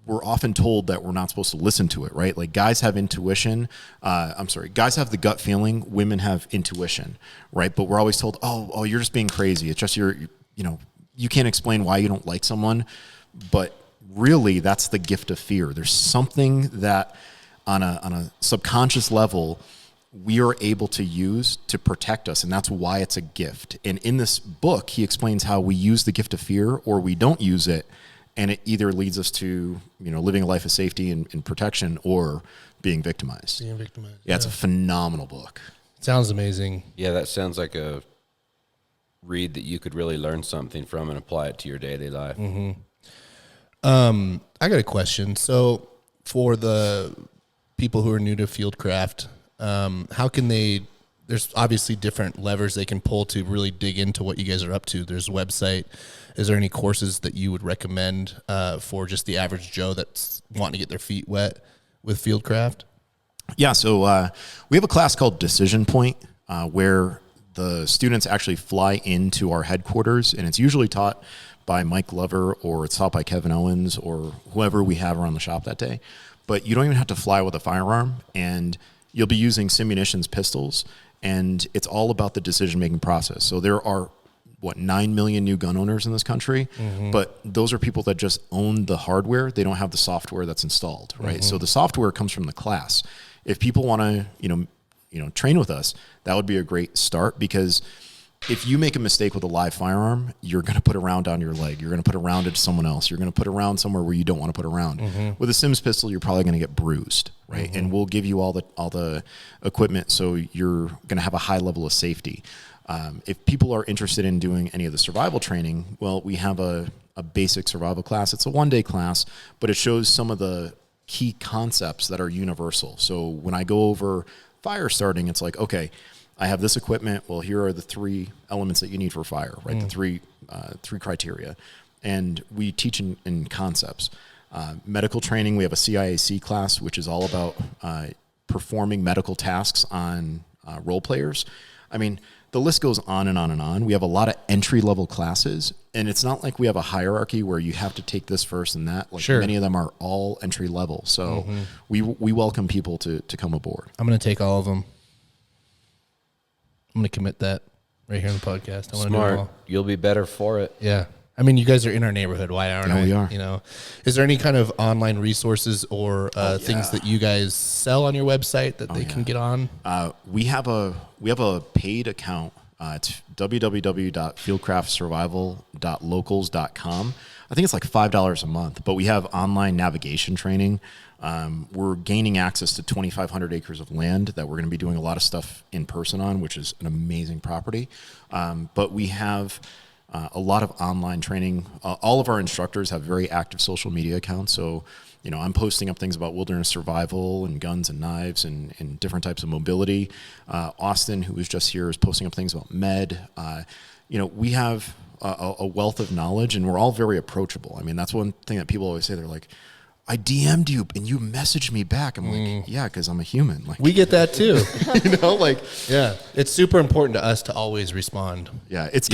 we're often told that we're not supposed to listen to it, right? Like guys have intuition. Guys have the gut feeling. Women have intuition, right? But we're always told, oh, you're just being crazy. It's just you can't explain why you don't like someone, but really that's the gift of fear. There's something that on a subconscious level we are able to use to protect us, and that's why it's a gift. And in this book, he explains how we use the gift of fear or we don't use it, and it either leads us to living a life of safety and protection or being victimized. Yeah, it's a phenomenal book. Sounds amazing. Yeah, that sounds like a read that you could really learn something from and apply it to your daily life. I got a question. So for the people who are new to Fieldcraft, how can there's obviously different levers they can pull to really dig into what you guys are up to. There's a website. Is there any courses that you would recommend for just the average Joe that's wanting to get their feet wet with Fieldcraft? Yeah, so we have a class called Decision Point where the students actually fly into our headquarters, and it's usually taught by Mike Glover or it's taught by Kevin Owens or whoever we have around the shop that day. But you don't even have to fly with a firearm, and you'll be using simunitions pistols, and it's all about the decision-making process. So there are 9 million new gun owners in this country, but those are people that just own the hardware. They don't have the software that's installed, right? So the software comes from the class. If people want to, train with us, that would be a great start, because if you make a mistake with a live firearm, you're going to put a round on your leg. You're going to put a round into someone else. You're going to put a round somewhere where you don't want to put a round. With a Sims pistol, you're probably going to get bruised, right? And we'll give you all the equipment, so you're going to have a high level of safety. If people are interested in doing any of the survival training, well, we have a basic survival class. It's a 1-day class, but it shows some of the key concepts that are universal. So when I go over fire starting, it's like, okay, I have this equipment. Well, here are the 3 elements that you need for fire, right? The three criteria. And we teach in concepts. Medical training, we have a CIAC class, which is all about performing medical tasks on role players. I mean, the list goes on and on and on. We have a lot of entry-level classes, and it's not like we have a hierarchy where you have to take this first and that. Like, many of them are all entry-level. So we welcome people to come aboard. I'm going to take all of them. I'm going to commit that right here in the podcast. I want to do them all. You'll be better for it. Yeah. I mean, you guys are in our neighborhood. Why aren't I? We are. Is there any kind of online resources or things that you guys sell on your website that they can get on? We have a paid account. It's www.fieldcraftsurvival.locals.com. I think it's like $5 a month, but we have online navigation training. We're gaining access to 2,500 acres of land that we're going to be doing a lot of stuff in person on, which is an amazing property. But we have a lot of online training. All of our instructors have very active social media accounts. So, I'm posting up things about wilderness survival and guns and knives and different types of mobility. Austin, who was just here, is posting up things about med. We have a wealth of knowledge, and we're all very approachable. I mean, that's one thing that people always say. They're like, I DM'd you and you messaged me back. I'm like, yeah, because I'm a human. Like, we get that too. Yeah, it's super important to us to always respond. Yeah, it's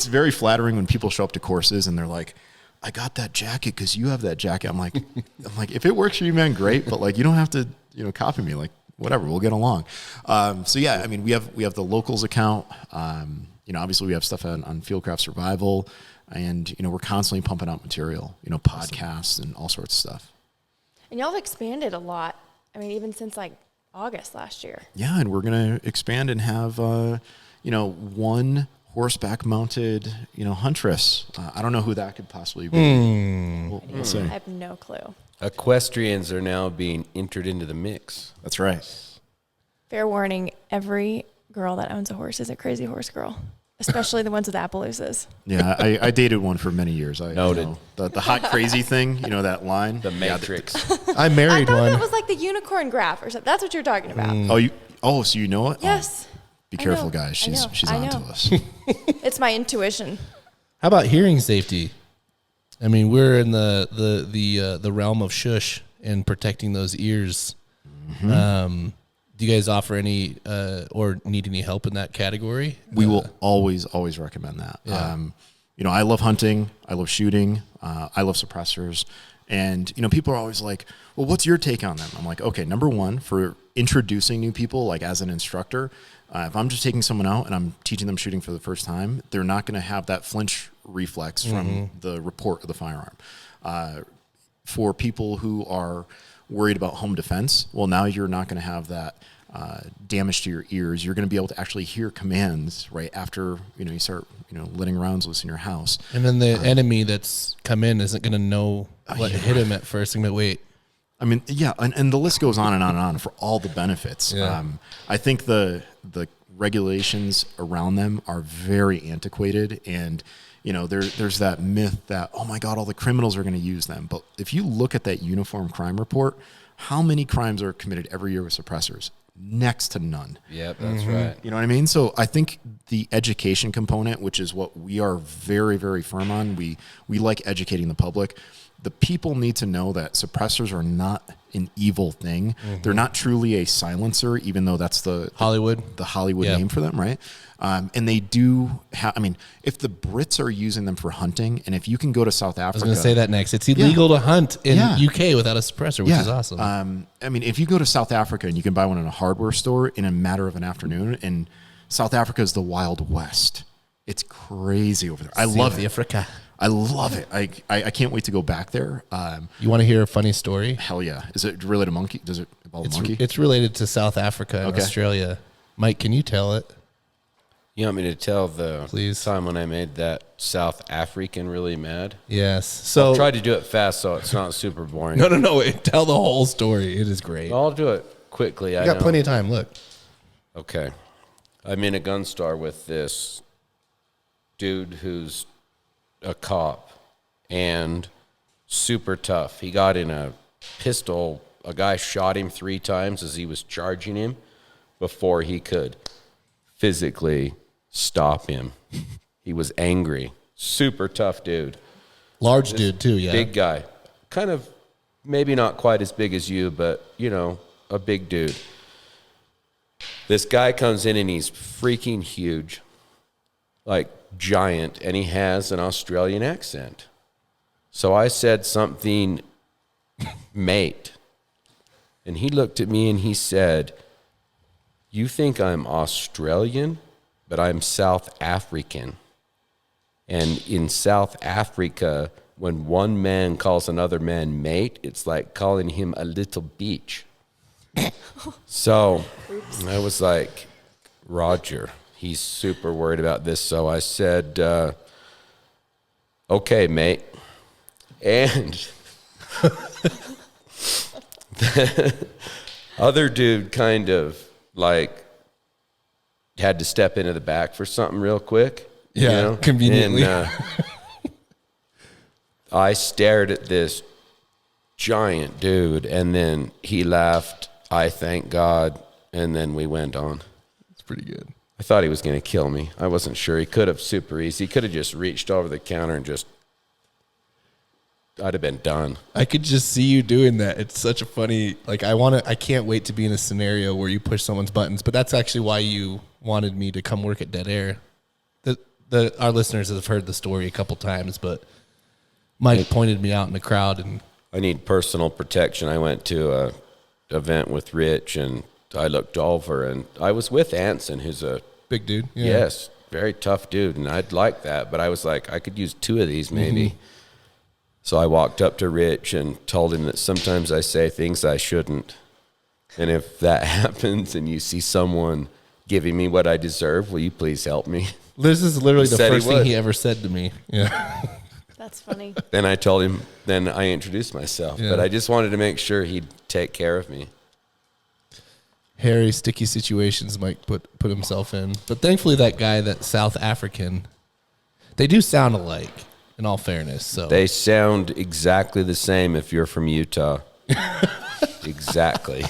very flattering when people show up to courses and they're like, I got that jacket because you have that jacket. I'm like, if it works for you, man, great. But like, you don't have to, copy me. Like, whatever, we'll get along. So yeah, I mean, we have the locals account. Obviously we have stuff on Fieldcraft Survival. And, we're constantly pumping out material, podcasts and all sorts of stuff. And y'all have expanded a lot. I mean, even since like August last year. Yeah, and we're going to expand and have, one horseback mounted, huntress. I don't know who that could possibly be. We'll see. I have no clue. Equestrians are now being entered into the mix. That's right. Fair warning, every girl that owns a horse is a crazy horse girl. Especially the ones with Appaloosas. Yeah, I dated one for many years. Noted. The hot crazy thing, that line. The Matrix. I married one. I thought that was like the unicorn graph or something. That's what you're talking about. So you know it? Yes. Be careful, guys. She's on to us. It's my intuition. How about hearing safety? I mean, we're in the realm of shush and protecting those ears. Do you guys offer any or need any help in that category? We will always recommend that. Yeah. I love hunting. I love shooting. I love suppressors. And, people are always like, well, what's your take on them? I'm like, okay, number one, for introducing new people, like as an instructor, if I'm just taking someone out and I'm teaching them shooting for the first time, they're not going to have that flinch reflex from the report of the firearm. For people who are worried about home defense, well, now you're not going to have that damage to your ears. You're going to be able to actually hear commands right after you start letting rounds loose in your house. And then the enemy that's come in isn't going to know what hit him at first. I'm going to wait. I mean, yeah, and the list goes on and on and on for all the benefits. Yeah. I think the regulations around them are very antiquated, and there's that myth that, oh my God, all the criminals are going to use them. But if you look at that uniform crime report, how many crimes are committed every year with suppressors? Next to none. Yep, that's right. You know what I mean? So I think the education component, which is what we are very, very firm on, we like educating the public. The people need to know that suppressors are not an evil thing. They're not truly a silencer, even though that's the Hollywood name for them, right? And they do have, I mean, if the Brits are using them for hunting, and if you can go to South Africa. I was going to say that next. It's illegal to hunt in UK without a suppressor, which is awesome. I mean, if you go to South Africa and you can buy one in a hardware store in a matter of an afternoon, and South Africa is the Wild West. It's crazy over there. I love it. Africa. I love it. I can't wait to go back there. You want to hear a funny story? Hell yeah. Is it related to monkey? Does it involve a monkey? It's related to South Africa and Australia. Mike, can you tell it? You want me to tell the time when I made that South African really mad? Yes. So I'll try to do it fast so it's not super boring. No. Tell the whole story. It is great. I'll do it quickly. You got plenty of time. Look. Okay. I'm in a gun store with this dude who's a cop and super tough. He got in a pistol. A guy shot him 3 times as he was charging him before he could physically stop him. He was angry. Super tough dude. Large dude too, yeah. Big guy. Kind of maybe not quite as big as you, but, you know, a big dude. This guy comes in and he's freaking huge. Like giant, and he has an Australian accent. So I said something, mate. And he looked at me and he said, "You think I'm Australian, but I'm South African. And in South Africa, when one man calls another man mate, it's like calling him a little beach." So I was like, Roger, he's super worried about this. So I said, okay, mate. And the other dude kind of like had to step into the back for something real quick. Yeah, you know? conveniently. And, I stared at this giant dude, and then he laughed, "I thank God," and then we went on. It's pretty good. I thought he was going to kill me. I wasn't sure. He could have super easy. He could have just reached over the counter and just, I'd have been done. I could just see you doing that. It's such a funny, like I can't wait to be in a scenario where you push someone's buttons, but that's actually why you wanted me to come work at Dead Air. Our listeners have heard the story a couple times, but Mike pointed me out in the crowd, and I need personal protection. I went to a event with Rich, and I looked over, and I was with Anson, who's a big dude. Yeah. Yes, very tough dude, and I'd like that, but I was like, I could use 2 of these maybe. So I walked up to Rich and told him that sometimes I say things I shouldn't, and if that happens and you see someone giving me what I deserve, will you please help me? This is literally the first thing would. he ever said to me. Yeah. That's funny. Then I told him, then I introduced myself, but I just wanted to make sure he'd take care of me. Hairy, sticky situations Mike put himself in. But thankfully that guy, that South African, they do sound alike, in all fairness. So They sound exactly the same if you're from Utah. Exactly.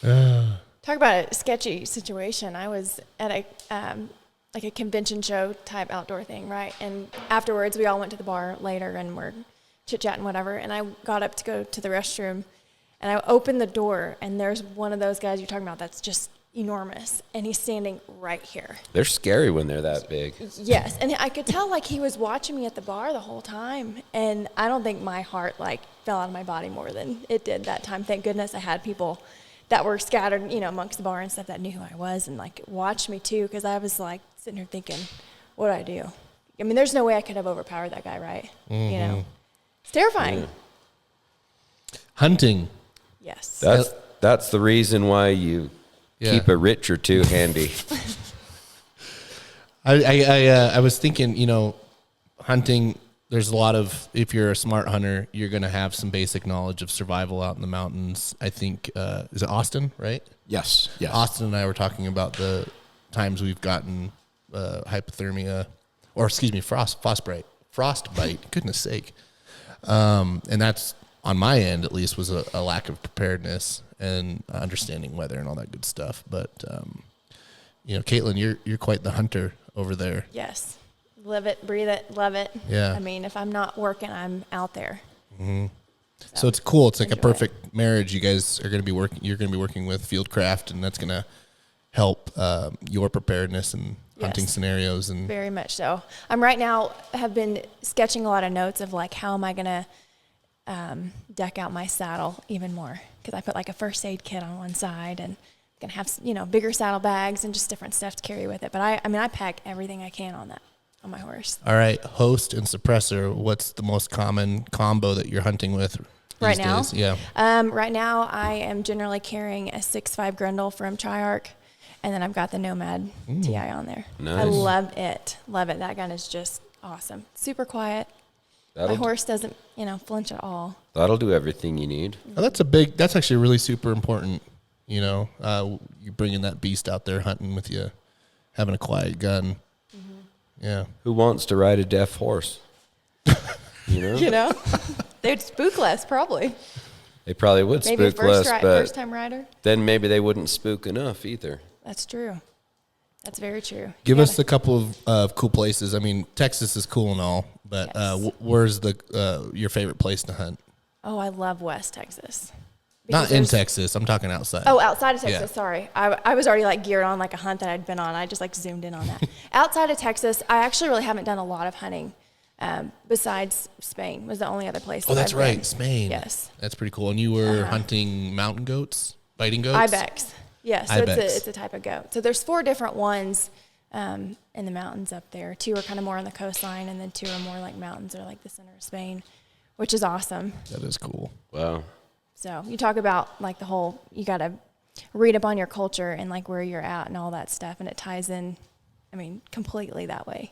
Talk about a sketchy situation. I was at a like a convention show type outdoor thing, right? And afterwards, we all went to the bar later and we're chit-chatting, whatever. And I got up to go to the restroom, and I opened the door, and there's one of those guys you're talking about that's just enormous, and he's standing right here. They're scary when they're that big. Yes, and I could tell like he was watching me at the bar the whole time, and I don't think my heart like fell out of my body more than it did that time. Thank goodness I had people that were scattered, amongst the bar and stuff that knew who I was and like watched me too, because I was like sitting here thinking, what do I do? I mean, there's no way I could have overpowered that guy, right? It's terrifying. Yeah. Hunting. Yes. That's the reason why you keep a Rich or 2 handy. I was thinking, hunting, there's a lot of, if you're a smart hunter, you're going to have some basic knowledge of survival out in the mountains. I think, is it Austin, right? Yes. Austin and I were talking about the times we've gotten hypothermia, or excuse me, frostbite, goodness sake. And that's, on my end at least, was a lack of preparedness and understanding weather and all that good stuff. But, Kaitlyn, you're quite the hunter over there. Yes. Live it, breathe it, love it. Yeah. I mean, if I'm not working, I'm out there. Mm-hmm. So it's cool. It's like a perfect marriage. You guys are going to be working. You're going to be working with Fieldcraft, and that's going to help your preparedness and hunting scenarios. And very much so. I'm right now have been sketching a lot of notes of like how am I going to deck out my saddle even more, because I put like a first aid kit on one side and gonna have, you know, bigger saddle bags and just different stuff to carry with it. But I mean I pack everything I can on my horse. All right, host and suppressor. What's the most common combo that you're hunting with Right these now? days? Yeah. Right now I am generally carrying a 6.5 Grundle from Triarch, and then I've got the Nomad TI on there. Nice. I love it. That gun is just awesome. Super quiet. My horse doesn't, you know, flinch at all. That'll do everything you need. Oh, that's actually really super important. You know, you bringing that beast out there hunting with you, having a quiet gun. Mm-hmm. Yeah. Who wants to ride a deaf horse? You know? You know? They'd spook less, probably. They probably would Maybe spook less, but first time rider. then maybe they wouldn't spook enough either. That's true. That's very true. Give us a couple of cool places. I mean, Texas is cool and all, but Yes. where's your favorite place to hunt? Oh, I love West Texas. Not Because in there's- Texas. I'm talking outside. Oh, outside of Texas, Yeah. sorry. I was already like geared on like a hunt that I'd been on. I just like zoomed in on that. Outside of Texas, I actually really haven't done a lot of hunting. Besides Spain was the only other place. Oh, that that's I've right, been. Spain. Yes. That's pretty cool. And you were hunting mountain goats, biting goats? Ibex. Yeah, so Ibex. it's a type of goat. So there's 4 different ones in the mountains up there. 2 are kind of more on the coastline, and then 2 are more like mountains or like the center of Spain, which is awesome. That is cool. Wow. So you talk about like the whole, you got to read up on your culture and like where you're at and all that stuff. And it ties in, I mean, completely that way.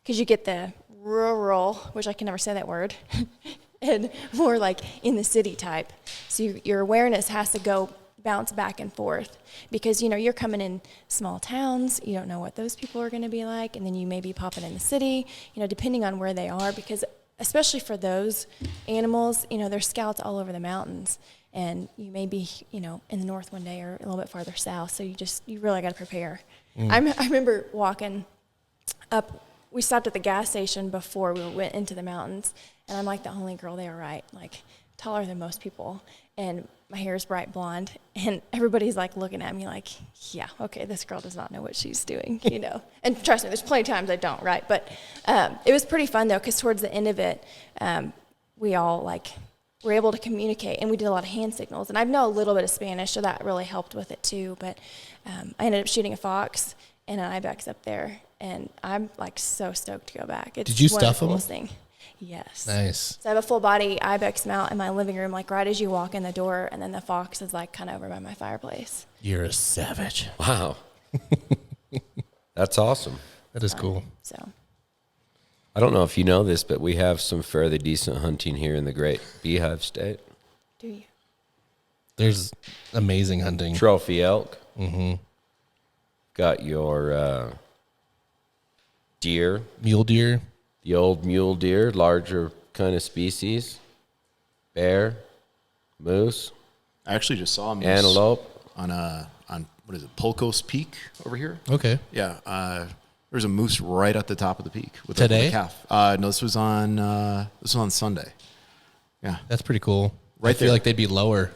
Because you get the rural, which I can never say that word, and more like in the city type. So your awareness has to go bounce back and forth because, you know, you're coming in small towns. You don't know what those people are going to be like. And then you may be popping in the city, you know, depending on where they are, because especially for those animals, you know, there's scouts all over the mountains, and you may be, you know, in the north one day or a little bit farther south. So you really got to prepare. I remember walking up, we stopped at the gas station before we went into the mountains, and I'm like the only girl there, right? Like taller than most people, and my hair is bright blonde, and everybody's like looking at me like, yeah, okay, this girl does not know what she's doing, you know. And trust me, there's plenty of times I don't, right? But it was pretty fun though, because towards the end of it, we all like were able to communicate, and we did a lot of hand signals. And I know a little bit of Spanish, so that really helped with it too. But I ended up shooting a fox and an ibex up there, and I'm like so stoked to go back. It's Did you one of stuff the 'em? coolest thing. Yes. Nice. So I have a full body ibex mount in my living room, like right as you walk in the door, and then the fox is like kind of over by my fireplace. You're a savage. Wow. That's awesome. That is cool. So I don't know if you know this, but we have some fairly decent hunting here in the Great Beehive State. do you? There's amazing hunting. Trophy elk. Mm-hmm. Got your deer, Mule deer. the old mule deer, larger kind of species, bear, moose, I actually just saw a moose antelope. on what is it, Pulcos Peak over here. Okay. Yeah, there's a moose right at the top of the peak with Today? a calf. No, this was on Sunday. Yeah, That's pretty cool. Right I feel there. like they'd be lower.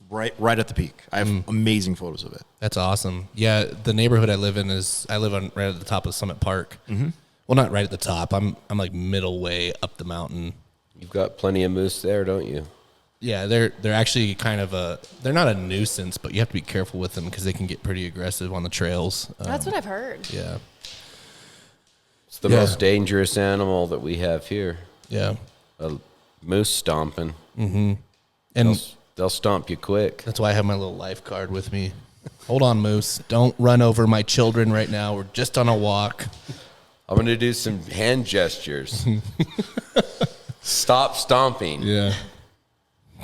right at the peak. I have amazing photos of it. That's awesome. Yeah, the neighborhood I live in on right at the top of Summit Park. Mm-hmm. Well, not right at the top. I'm like middle way up the mountain. You've got plenty of moose there, don't you? Yeah, they're actually kind of they're not a nuisance, but you have to be careful with them because they can get pretty aggressive on the trails. That's what I've heard. Yeah. It's the Yeah. most dangerous animal that we have here. Yeah. A moose stomping. And They'll stomp you quick. that's why I have my little life card with me. Hold on, Moose. Don't run over my children right now. We're just on a walk. I'm going to do some hand gestures. Stop stomping. Yeah.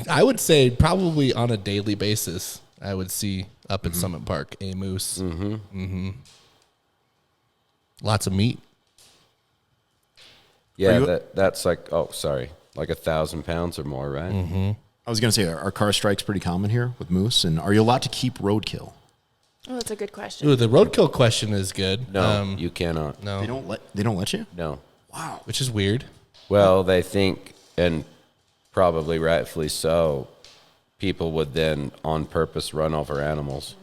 I would say probably on a daily basis, I would see up at Summit Park a moose. Lots of meat. Yeah, that's like, like 1,000 pounds or more, right? I was going to say, are car strikes pretty common here with moose? And are you allowed to keep roadkill? Oh, that's a good question. Ooh, the roadkill question is good. No, you cannot. No. They don't let you? No. Wow. Which is weird. Well, they think, and probably rightfully so, people would then on purpose run over animals.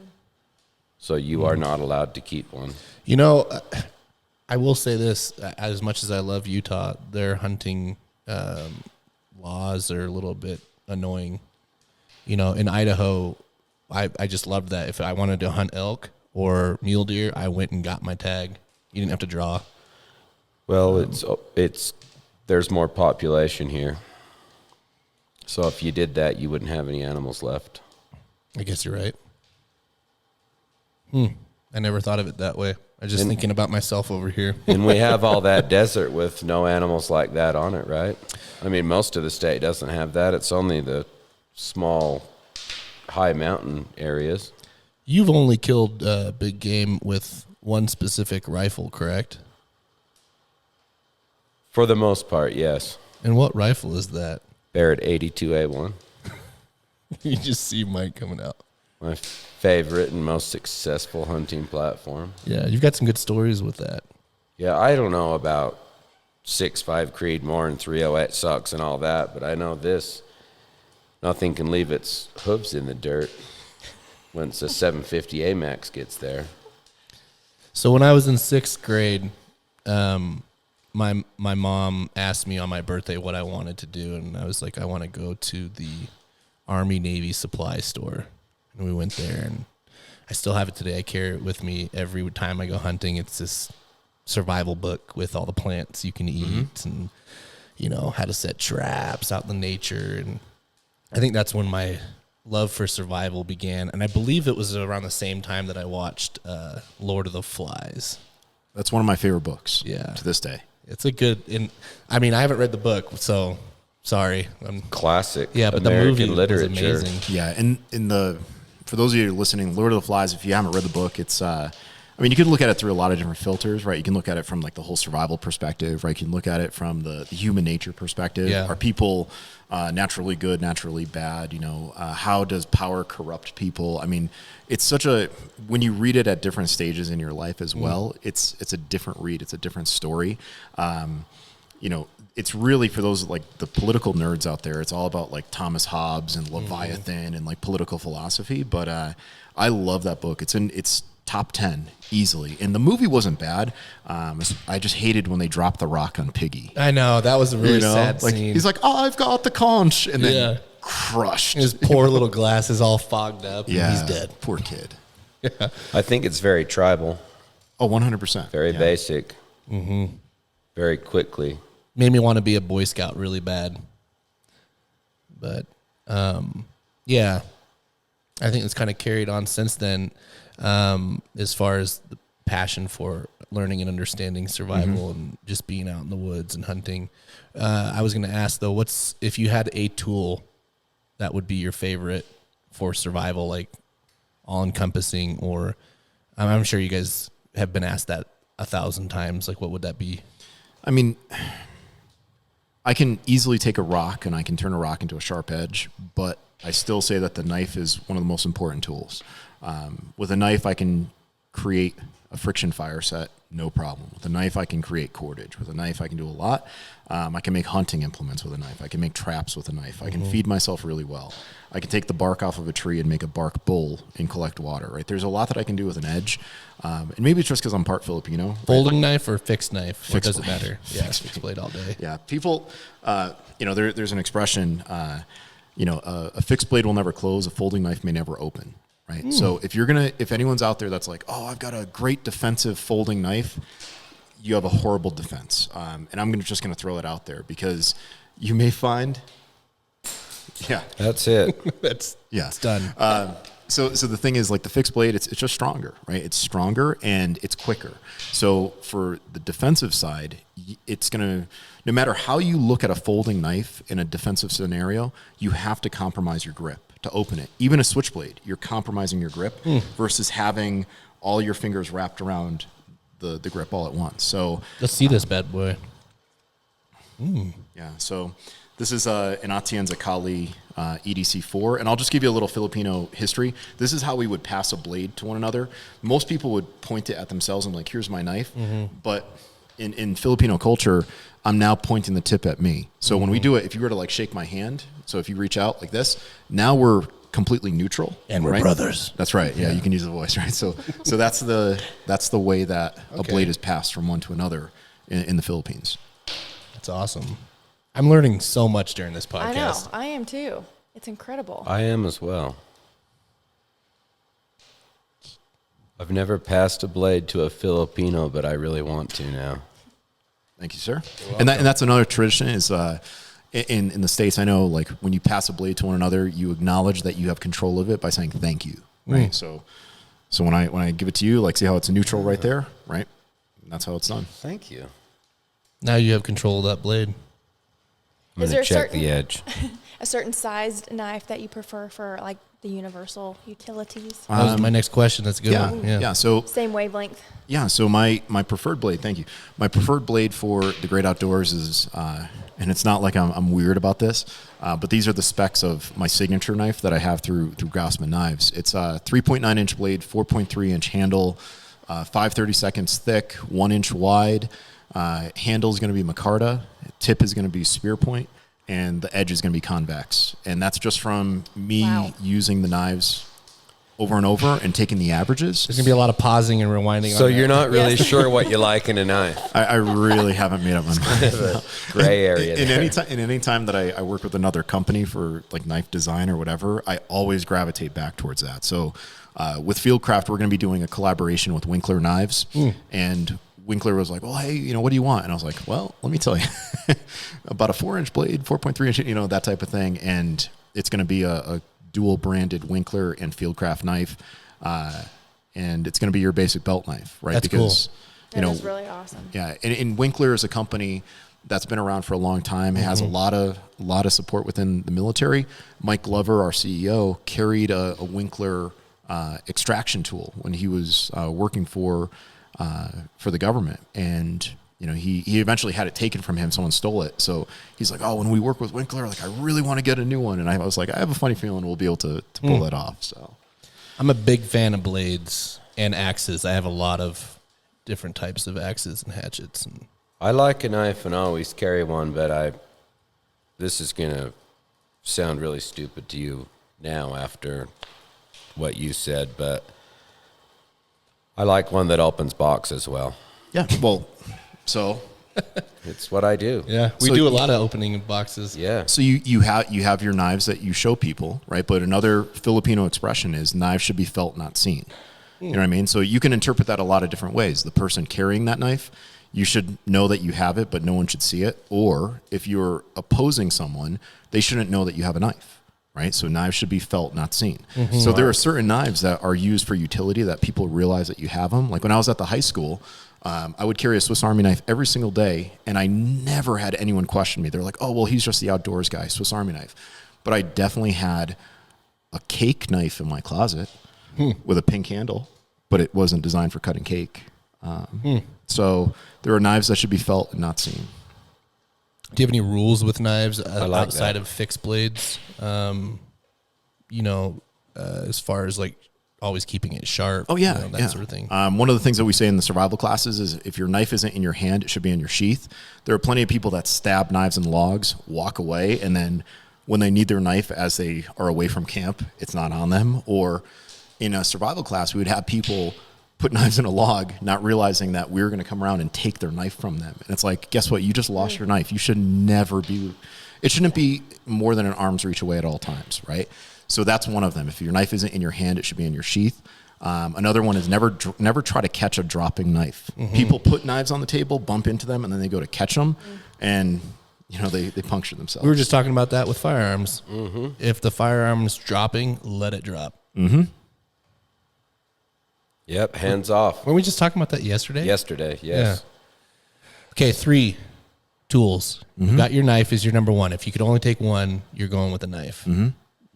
So you are not allowed to keep one. You know, I will say this, as much as I love Utah, their hunting laws are a little bit annoying. You know, in Idaho, I just loved that. If I wanted to hunt elk or mule deer, I went and got my tag. You didn't have to draw. Well, it's there's more population here. So if you did that, you wouldn't have any animals left. I guess you're right. I never thought of it that way. I was just thinking about myself over here. And we have all that desert with no animals like that on it, right? I mean, most of the state doesn't have that. It's only the small, high mountain areas. You've only killed big game with one specific rifle, correct? For the most part, yes. And what rifle is that? Barrett 82A1. You just see Mike coming out. My favorite and most successful hunting platform. Yeah, you've got some good stories with that. Yeah, I don't know about 6.5 Creedmoor and 308 sucks and all that, but I know this. Nothing can leave its hooves in the dirt once a 750 AMAX gets there. So when I was in 6th grade, my mom asked me on my birthday what I wanted to do, and I was like, I want to go to the Army Navy supply store. And we went there, and I still have it today. I carry it with me every time I go hunting. It's this survival book with all the plants you can eat and, you know, how to set traps out in the nature. And I think that's when my love for survival began. And I believe it was around the same time that I watched Lord of the Flies. That's one of my favorite books. Yeah. To this day. It's a good, I mean, I haven't read the book, so sorry. Classic. Yeah, but American the movie literature. was amazing. Yeah, and for those of you listening, Lord of the Flies, if you haven't read the book, it's I mean, you can look at it through a lot of different filters, right? You can look at it from like the whole survival perspective, right? You can look at it from the human nature perspective. Yeah. Are people naturally good, naturally bad? You know, how does power corrupt people? I mean, it's such a, when you read it at different stages in your life as well, it's a different read. It's a different story. You know, it's really for those like the political nerds out there. It's all about like Thomas Hobbes and Leviathan and like political philosophy. But I love that book. It's top 10 easily, and the movie wasn't bad. I just hated when they dropped the rock on Piggy. I know, that was a really sad like, scene. he's like, "Oh, I've got the conch," and then Yeah. crushed. His poor little glasses all fogged up, Yeah, and he's dead. Poor kid. I think it's very tribal, Oh, 100%. very basic, very quickly. Made me want to be a Boy Scout really bad. But, yeah, I think it's kind of carried on since then, as far as the passion for learning and understanding survival and just being out in the woods and hunting. I was going to ask, though, if you had a tool that would be your favorite for survival, like all-encompassing, or I'm sure you guys have been asked that 1,000 times, like what would that be? I mean, I can easily take a rock and I can turn a rock into a sharp edge, but I still say that the knife is one of the most important tools. With a knife, I can create a friction fire set, no problem. With a knife, I can create cordage. With a knife, I can do a lot. I can make hunting implements with a knife. I can make traps with a knife. I can feed myself really well. I can take the bark off of a tree and make a bark bowl and collect water, right? There's a lot that I can do with an edge. And maybe it's just because I'm part Filipino. Folding knife or fixed knife? Or Fixed does it blade. matter? Yeah, fixed blade all day. Yeah, people, you know, there's an expression, you know, a fixed blade will never close, a folding knife may never open, right? So if anyone's out there that's like, oh, I've got a great defensive folding knife, you have a horrible defense. And I'm just going to throw it out there because you may find, That's it. It's done. So the thing is, like the fixed blade, it's just stronger, right? It's stronger and it's quicker. So for the defensive side, it's going to, no matter how you look at a folding knife in a defensive scenario, you have to compromise your grip to open it. Even a switchblade, you're compromising your grip versus having all your fingers wrapped around the grip all at once. So Let's see this bad boy. yeah, so this is an Atienza Kali EDC4, and I'll just give you a little Filipino history. This is how we would pass a blade to one another. Most people would point it at themselves and like, here's my knife, but in Filipino culture, I'm now pointing the tip at me. So when we do it, if you were to like shake my hand, so if you reach out like this, now we're completely neutral. And we're brothers. That's right. Yeah, you can use the voice, right? So that's the way that a blade is passed from one to another in the Philippines. That's awesome. I'm learning so much during this podcast. I know. I am too. It's incredible. I am as well. I've never passed a blade to a Filipino, but I really want to now. Thank you, sir. And that's another tradition is in the States, I know, like when you pass a blade to one another, you acknowledge that you have control of it by saying thank you, right? So when I give it to you, like see how it's neutral right there, right? And that's how it's done. Thank you. Now you have control of that blade. I'm Is going there to check the edge. a certain sized knife that you prefer for like the universal utilities? That was my next question. That's a good one. Yeah. So Same wavelength. yeah. So my preferred blade. Thank you. My preferred blade for the great outdoors is, and it's not like I'm weird about this, but these are the specs of my signature knife that I have through Grossman Knives. It's a 3.9 inch blade, 4.3 inch handle, 5/32 thick, 1 inch wide. Handle is going to be micarta. Tip is going to be spear point, and the edge is going to be convex. And that's just from me using the knives over and over and taking the averages. There's going to be a lot of pausing and rewinding. So on you're that. not really sure what you like in a knife. I really haven't made up my mind. Gray area. In any time that I work with another company for like knife design or whatever, I always gravitate back towards that. So with Fieldcraft, we're going to be doing a collaboration with Winkler Knives, and Winkler was like, well, hey, what do you want? And I was like, well, let me tell you about a 4-inch blade, 4.3 inch, that type of thing. And it's going to be a dual branded Winkler and Fieldcraft knife. And it's going to be your basic belt knife, right? That's because, That is really awesome. yeah. And Winkler is a company that's been around for a long time. It has a lot of support within the military. Mike Glover, our CEO, carried a Winkler extraction tool when he was working for the government, and he eventually had it taken from him. Someone stole it, so he's like, "Oh, when we work with Winkler, like I really want to get a new one." And I was like, "I have a funny feeling we'll be able to pull that off." So, I'm a big fan of blades and axes. I have a lot of different types of axes and hatchets. And I like a knife and I always carry one, but this is going to sound really stupid to you now after what you said, but I like one that opens boxes well. yeah. Well, so It's what I do. yeah, we So do a you- lot of opening of boxes. Yeah. So you have your knives that you show people, right? But another Filipino expression is knives should be felt, not seen. You know what I mean? So you can interpret that a lot of different ways. The person carrying that knife, you should know that you have it, but no one should see it. Or if you're opposing someone, they shouldn't know that you have a knife, right? So knives should be felt, not seen. So there are certain knives that are used for utility that people realize that you have them. Like when I was at the high school, I would carry a Swiss Army knife every single day, and I never had anyone question me. They're like, oh, well, he's just the outdoors guy, Swiss Army knife. But I definitely had a cake knife in my closet with a pink handle, but it wasn't designed for cutting cake. So there are knives that should be felt and not seen. Do you have any rules with knives like outside that. of fixed blades? As far as like always keeping it sharp. Oh, yeah. that sort of thing. One of the things that we say in the survival classes is if your knife isn't in your hand, it should be in your sheath. There are plenty of people that stab knives and logs, walk away, and then when they need their knife as they are away from camp, it's not on them. Or in a survival class, we would have people put knives in a log, not realizing that we were going to come around and take their knife from them. And it's like, guess what? You just lost your knife. You should never be, it shouldn't be more than an arm's reach away at all times, right? So that's one of them. If your knife isn't in your hand, it should be in your sheath. Another one is never try to catch a dropping knife. People put knives on the table, bump into them, and then they go to catch them, and they puncture themselves. We were just talking about that with firearms. If the firearm's dropping, let it drop. Yep. Hands off. Weren't we just talking about that yesterday? Yesterday. Yes. Okay, 3 tools. You've got your knife is your number one. If you could only take one, you're going with a knife.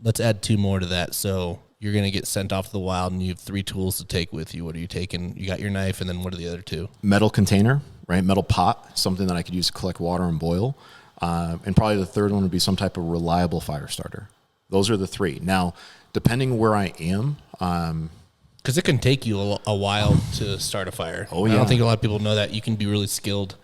Let's add 2 more to that. So you're going to get sent off to the wild and you have 3 tools to take with you. What are you taking? You got your knife, and then what are the other 2? Metal container, right? Metal pot, something that I could use to collect water and boil. And probably the third one would be some type of reliable fire starter. Those are the 3. Now, depending where I am, Because it can take you a while to start a fire. Oh, I yeah. don't think a lot of people know that. You can be really skilled.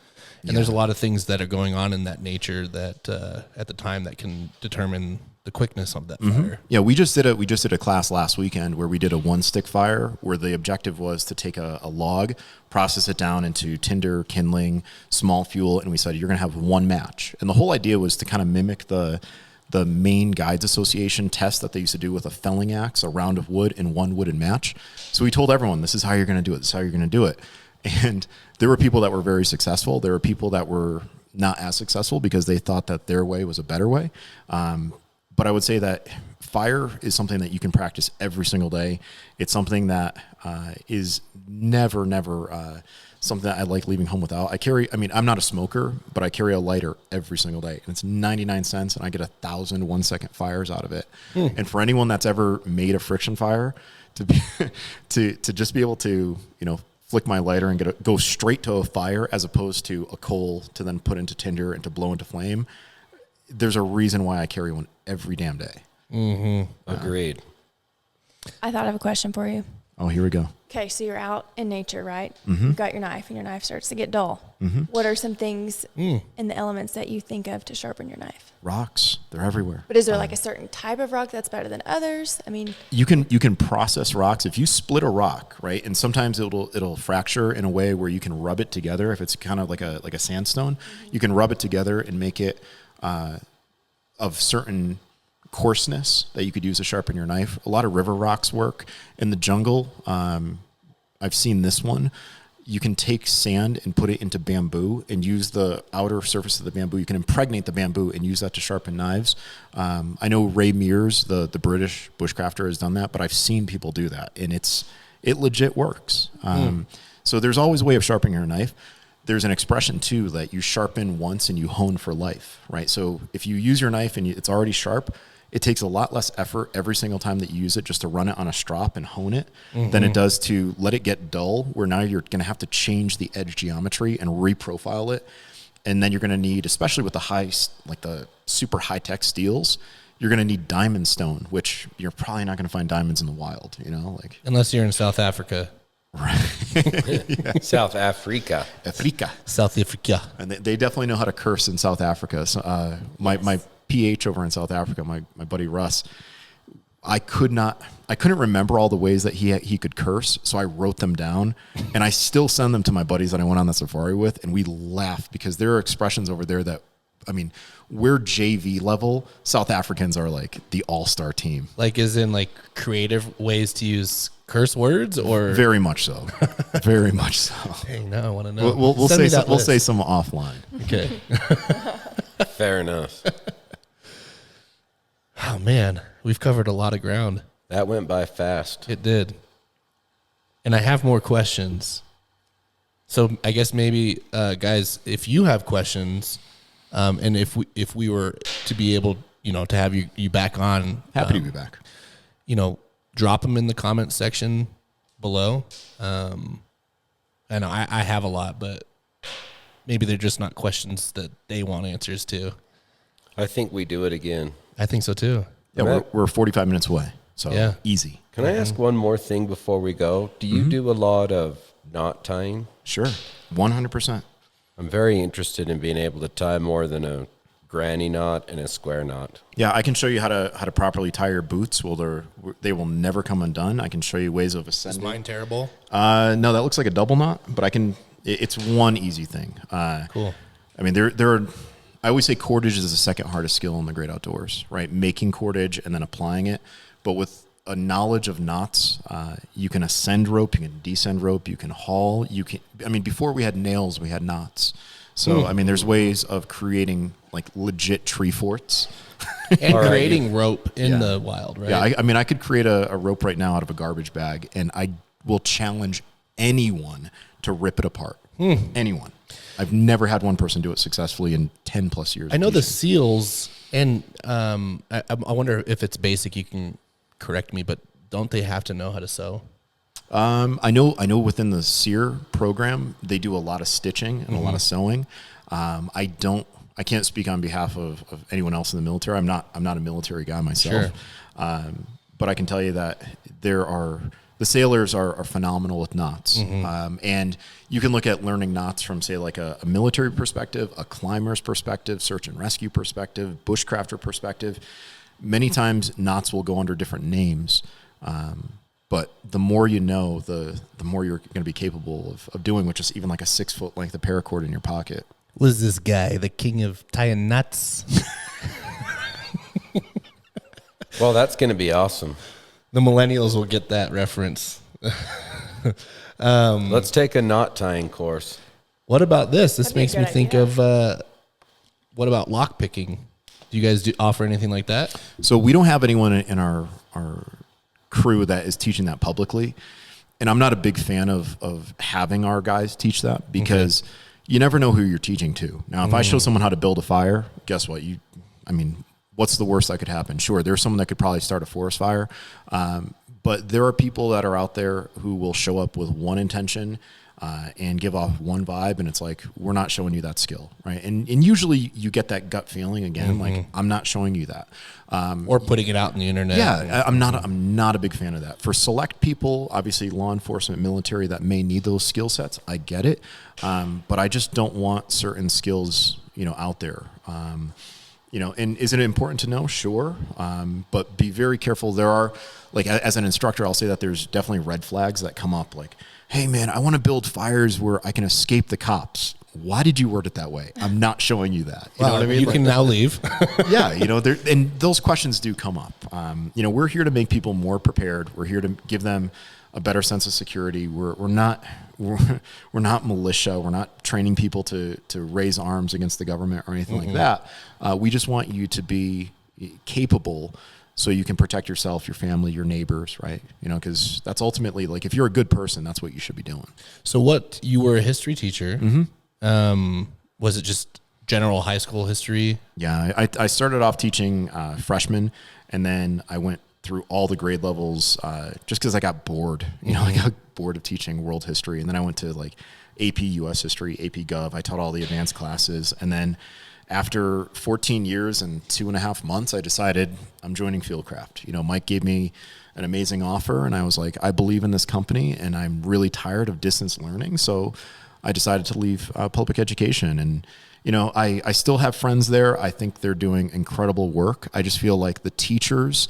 And there's a lot of things that are going on in that nature that at the time that can determine the quickness of that fire. Yeah, we just did a class last weekend where we did a 1-stick fire where the objective was to take a log, process it down into tinder, kindling, small fuel, and we said you're going to have one match. And the whole idea was to kind of mimic the Maine Guides Association test that they used to do with a felling axe, a round of wood, and one wooden match. So we told everyone, this is how you're going to do it. This is how you're going to do it. And there were people that were very successful. There were people that were not as successful because they thought that their way was a better way. But I would say that fire is something that you can practice every single day. It's something that is never something that I like leaving home without. I'm not a smoker, but I carry a lighter every single day. And it's 99 cents, and I get 1,000 1-second fires out of it. And for anyone that's ever made a friction fire, to just be able to, flick my lighter and go straight to a fire as opposed to a coal to then put into tinder and to blow into flame, there's a reason why I carry one every damn day. Agreed. I thought of a question for you. Oh, here we go. Okay, so you're out in nature, right? You've got your knife, and your knife starts to get dull. What are some things in the elements that you think of to sharpen your knife? Rocks, they're everywhere. But is there like a certain type of rock that's better than others? I mean, you can process rocks. If you split a rock, right, and sometimes it'll fracture in a way where you can rub it together. If it's kind of like a sandstone, you can rub it together and make it of certain coarseness that you could use to sharpen your knife. A lot of river rocks work. In the jungle, I've seen this one. You can take sand and put it into bamboo and use the outer surface of the bamboo. You can impregnate the bamboo and use that to sharpen knives. I know Ray Mears, the British bushcrafter, has done that, but I've seen people do that, and it legit works. So there's always a way of sharpening your knife. There's an expression, too, that you sharpen once and you hone for life, right? So if you use your knife and it's already sharp, it takes a lot less effort every single time that you use it just to run it on a strop and hone it than it does to let it get dull, where now you're going to have to change the edge geometry and reprofile it. And then you're going to need, especially with the super high-tech steels, you're going to need diamond stone, which you're probably not going to find diamonds in the wild, Unless you're in South Africa. Right. South Africa. South Africa. And they definitely know how to curse in South Africa. So, my PH over in South Africa, my buddy Russ, I couldn't remember all the ways that he could curse, so I wrote them down, and I still send them to my buddies that I went on the safari with, and we laugh because there are expressions over there that, we're JV level. South Africans are like the all-star team. Like, as in, like, creative ways to use curse words, or very much so, very much so. Hey, now I want to know. We'll say some offline. Okay. Fair enough. Oh man, we've covered a lot of ground. That went by fast. It did. And I have more questions. So I guess maybe, guys, if you have questions, and if we were to be able, to have you back on, Happy to be back. Drop them in the comment section below. I know I have a lot, but maybe they're just not questions that they want answers to. I think we do it again. I think so too. Yeah, we're 45 minutes away, so yeah. Easy. Can I ask one more thing before we go? Do you do a lot of knot tying? Sure, 100%. I'm very interested in being able to tie more than a granny knot and a square knot. Yeah, I can show you how to properly tie your boots. Well, they will never come undone. I can show you ways of ascending. Is mine terrible? No, that looks like a double knot, but it's one easy thing. Cool. There are. I always say cordage is the second hardest skill in the great outdoors, right? Making cordage and then applying it. But with a knowledge of knots, you can ascend rope, you can descend rope, you can haul, before we had nails, we had knots. So, there's ways of creating like legit tree forts. And creating rope in the wild, right? Yeah, I could create a rope right now out of a garbage bag, and I will challenge anyone to rip it apart. Anyone. I've never had one person do it successfully in 10 plus years. I know the seals, and I wonder if it's basic. You can correct me, but don't they have to know how to sew? I know within the SEER program, they do a lot of stitching and a lot of sewing. I can't speak on behalf of anyone else in the military. I'm not a military guy myself. Sure. But I can tell you that there's The sailors are phenomenal with knots. And you can look at learning knots from, say, like a military perspective, a climber's perspective, search and rescue perspective, bushcrafter perspective. Many times knots will go under different names. But the more you know, the more you're going to be capable of doing, which is even like a 6 foot length of paracord in your pocket. Was this guy the king of tying knots? Well, that's going to be awesome. The millennials will get that reference. Let's take a knot tying course. What about this? This That'd be a makes me good think idea. of, what about lock picking? Do you guys offer anything like that? So we don't have anyone in our crew that is teaching that publicly. And I'm not a big fan of having our guys teach that because you never know who you're teaching to. Now, if I show someone how to build a fire, guess what? What's the worst that could happen? Sure, there's someone that could probably start a forest fire. But there are people that are out there who will show up with one intention and give off one vibe, and it's like, we're not showing you that skill, right? And usually you get that gut feeling again, like, I'm not showing you that. Or putting it out on the internet. Yeah, I'm not a big fan of that. For select people, obviously law enforcement, military, that may need those skill sets, I get it. But I just don't want certain skills, out there. And is it important to know? Sure. But be very careful. There are, like, as an instructor, I'll say that there's definitely red flags that come up, like, hey man, I want to build fires where I can escape the cops. Why did you word it that way? I'm not showing you that. You know what I mean? You can now leave. Yeah, and those questions do come up. We're here to make people more prepared. We're here to give them a better sense of security. We're not militia. We're not training people to raise arms against the government or anything like that. We just want you to be capable so you can protect yourself, your family, your neighbors, right? Because that's ultimately, like, if you're a good person, that's what you should be doing. So you were a history teacher. Was it just general high school history? Yeah, I started off teaching freshmen, and then I went through all the grade levels just because I got bored. I got bored of teaching world history, and then I went to like AP US history, AP Gov. I taught all the advanced classes, and then after 14 years and 2.5 months, I decided I'm joining Fieldcraft. Mike gave me an amazing offer, and I was like, I believe in this company, and I'm really tired of distance learning, so I decided to leave public education. And I still have friends there. I think they're doing incredible work. I just feel like the teachers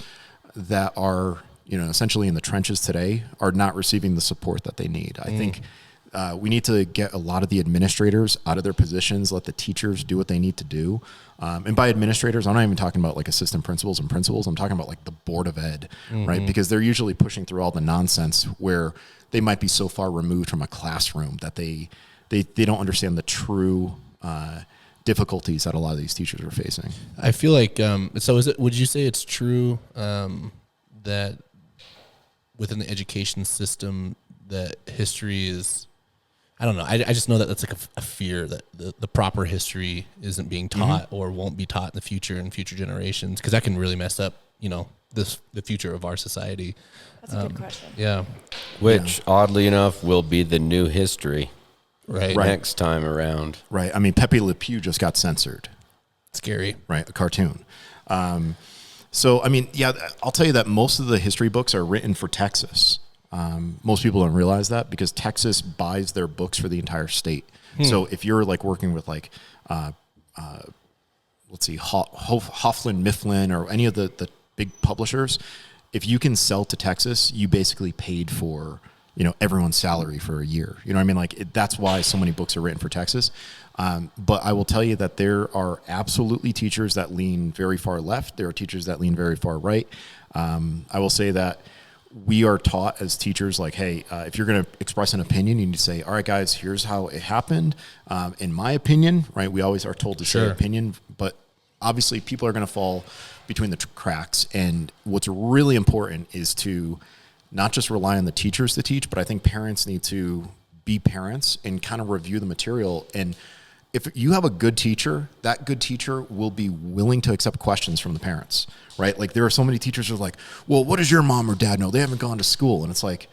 that are essentially in the trenches today are not receiving the support that they need. I think we need to get a lot of the administrators out of their positions, let the teachers do what they need to do. And by administrators, I'm not even talking about like assistant principals and principals. I'm talking about like the board of ed, right? Because they're usually pushing through all the nonsense where they might be so far removed from a classroom that they don't understand the true difficulties that a lot of these teachers are facing. I feel like, would you say it's true that within the education system that history is, I don't know, I just know that that's like a fear that the proper history isn't being taught or won't be taught in the future and future generations, because that can really mess up, the future of our society. That's a good question. Yeah. Which, oddly enough, will be the new history Right. next time around. Right. I mean, Pepe Le Pew just got censored. Scary. Right. A cartoon. So, I mean, yeah, I'll tell you that most of the history books are written for Texas. Most people don't realize that because Texas buys their books for the entire state. So if you're like working with like, let's see, Hofflin Mifflin or any of the big publishers, if you can sell to Texas, you basically paid for, everyone's salary for a year. You know what I mean? Like that's why so many books are written for Texas. But I will tell you that there are absolutely teachers that lean very far left. There are teachers that lean very far right. I will say that we are taught as teachers, like, hey, if you're going to express an opinion, you need to say, all right, guys, here's how it happened. In my opinion, right? We always are told to say opinion, but obviously people are going to fall between the cracks. And what's really important is to not just rely on the teachers to teach, but I think parents need to be parents and kind of review the material. And if you have a good teacher, that good teacher will be willing to accept questions from the parents, right? Like there are so many teachers who are like, well, what does your mom or dad know? They haven't gone to school. And it's like,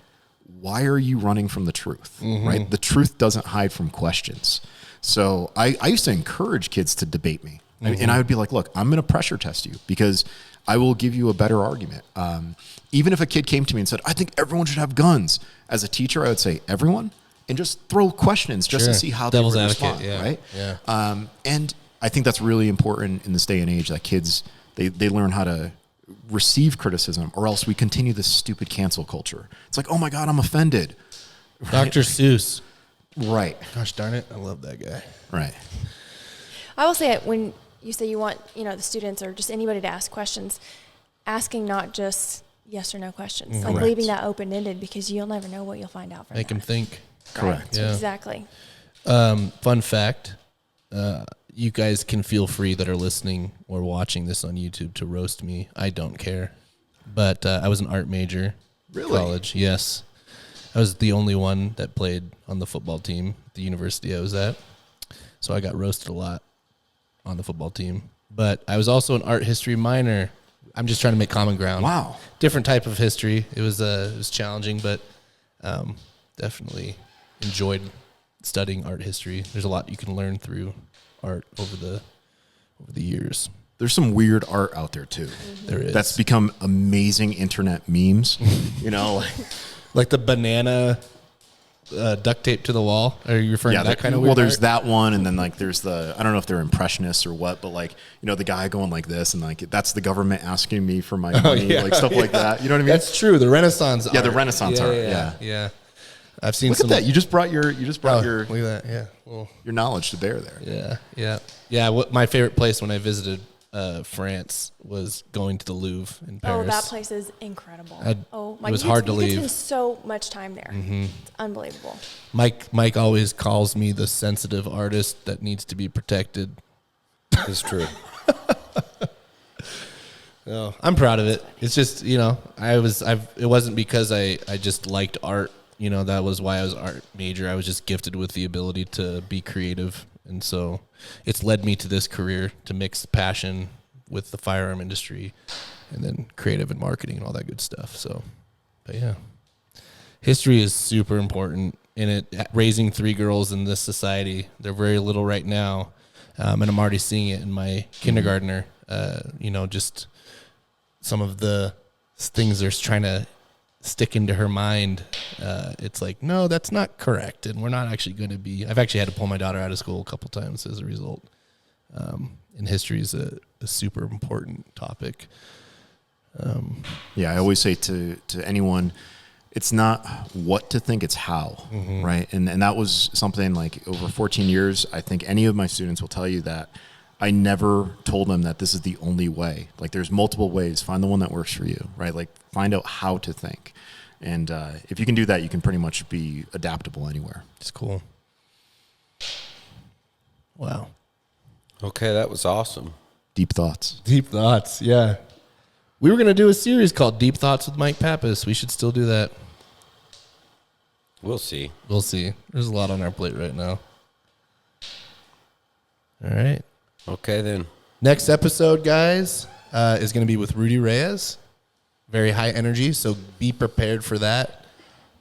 why are you running from the truth, right? The truth doesn't hide from questions. So I used to encourage kids to debate me. And I would be like, look, I'm going to pressure test you because I will give you a better argument. Even if a kid came to me and said, I think everyone should have guns, as a teacher, I would say, everyone? And just throw questions just to see how Devil's they would advocate, respond, right? Yeah. And I think that's really important in this day and age, that kids, they learn how to receive criticism, or else we continue this stupid cancel culture. It's like, oh my God, I'm offended. Dr. Seuss. Right. Gosh darn it. I love that guy. Right. I will say it when you say you want, the students or just anybody to ask questions, asking not just yes or no questions, like leaving that open-ended, because you'll never know what you'll find out from Make them think. Correct. Yeah. Exactly. Fun fact, you guys can feel free that are listening or watching this on YouTube to roast me. I don't care. But I was an art major in college. Yes. I was the only one that played on the football team at the university I was at. So I got roasted a lot on the football team. But I was also an art history minor. I'm just trying to make common ground. Wow. Different type of history. It was challenging, but definitely enjoyed studying art history. There's a lot you can learn through art over the years. There's some weird art out there too. There is. That's become amazing internet memes. Like the banana duct tape to the wall. Are you referring to that kind of weird there's art? that one, and then like there's the, I don't know if they're impressionists or what, but like, the guy going like this, and like that's the government asking me for my money, like stuff like that. You know what I mean? That's true. The Renaissance art. Yeah, the Renaissance art. Yeah. I've seen Look some. at that. You just brought your look at that. Yeah. Well, your knowledge to bear there. Yeah. What my favorite place when I visited France was going to the Louvre in Paris. Oh, that place is incredible. It was hard to You leave. spend so much time there. It's unbelievable. Mike always calls me the sensitive artist that needs to be protected. It's true. No, I'm proud of it. It's just, it wasn't because I just liked art. That was why I was art major. I was just gifted with the ability to be creative. And so it's led me to this career, to mix passion with the firearm industry and then creative and marketing and all that good stuff. So, but yeah, history is super important in it. Raising 3 girls in this society, they're very little right now. And I'm already seeing it in my kindergartner, just some of the things they're trying to stick into her mind. It's like, no, that's not correct, and we're not actually going to be. I've actually had to pull my daughter out of school a couple times as a result. And history is a super important topic. I always say to anyone, it's not what to think, it's how, right? And that was something like over 14 years, I think any of my students will tell you that I never told them that this is the only way. Like, there's multiple ways. Find the one that works for you, right? Like, find out how to think. And if you can do that, you can pretty much be adaptable anywhere. It's cool. Wow. Okay, that was awesome. Deep thoughts. Deep thoughts, yeah. We were going to do a series called Deep Thoughts with Mike Pappas. We should still do that. We'll see. We'll see. There's a lot on our plate right now. All right. Okay, then. Next episode, guys, is going to be with Rudy Reyes. Very high energy, so be prepared for that.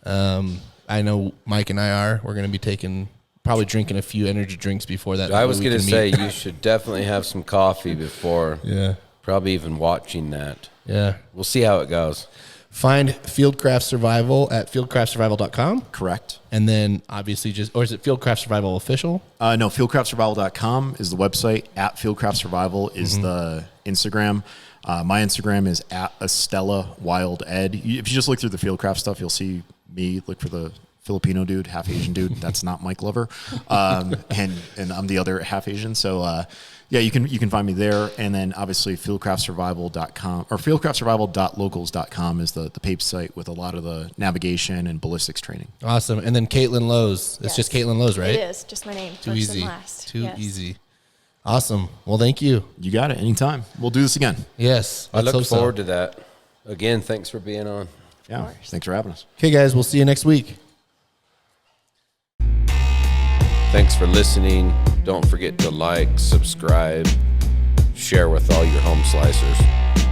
I know Mike and I are. We're going to be probably drinking a few energy drinks before that. I was going to say you should definitely have some coffee before. Yeah. Probably even watching that. Yeah. We'll see how it goes. Find Fieldcraft Survival at fieldcraftsurvival.com. Correct. And then obviously or is it Fieldcraft Survival Official? No, fieldcraftsurvival.com is the website. At Fieldcraft Survival is the Instagram. My Instagram is at Estela Wild Ed. If you just look through the Fieldcraft stuff, you'll see me. Look for the Filipino dude, half Asian dude. That's not Mike Glover. And I'm the other half Asian. So, you can find me there. And then obviously fieldcraftsurvival.com or fieldcraftsurvival.locals.com is the PAPE site with a lot of the navigation and ballistics training. Awesome. And then Kaitlyn Lowes. It's just Kaitlyn Lowes, right? It is. Just my name. Too first easy. And last. Too easy. Awesome. Well, thank you. You got it. Anytime. We'll do this again. Yes. I look forward to that. Again, thanks for being on. Yeah. Thanks for having us. Okay, guys. We'll see you next week. Thanks for listening. Don't forget to like, subscribe, share with all your home slicers.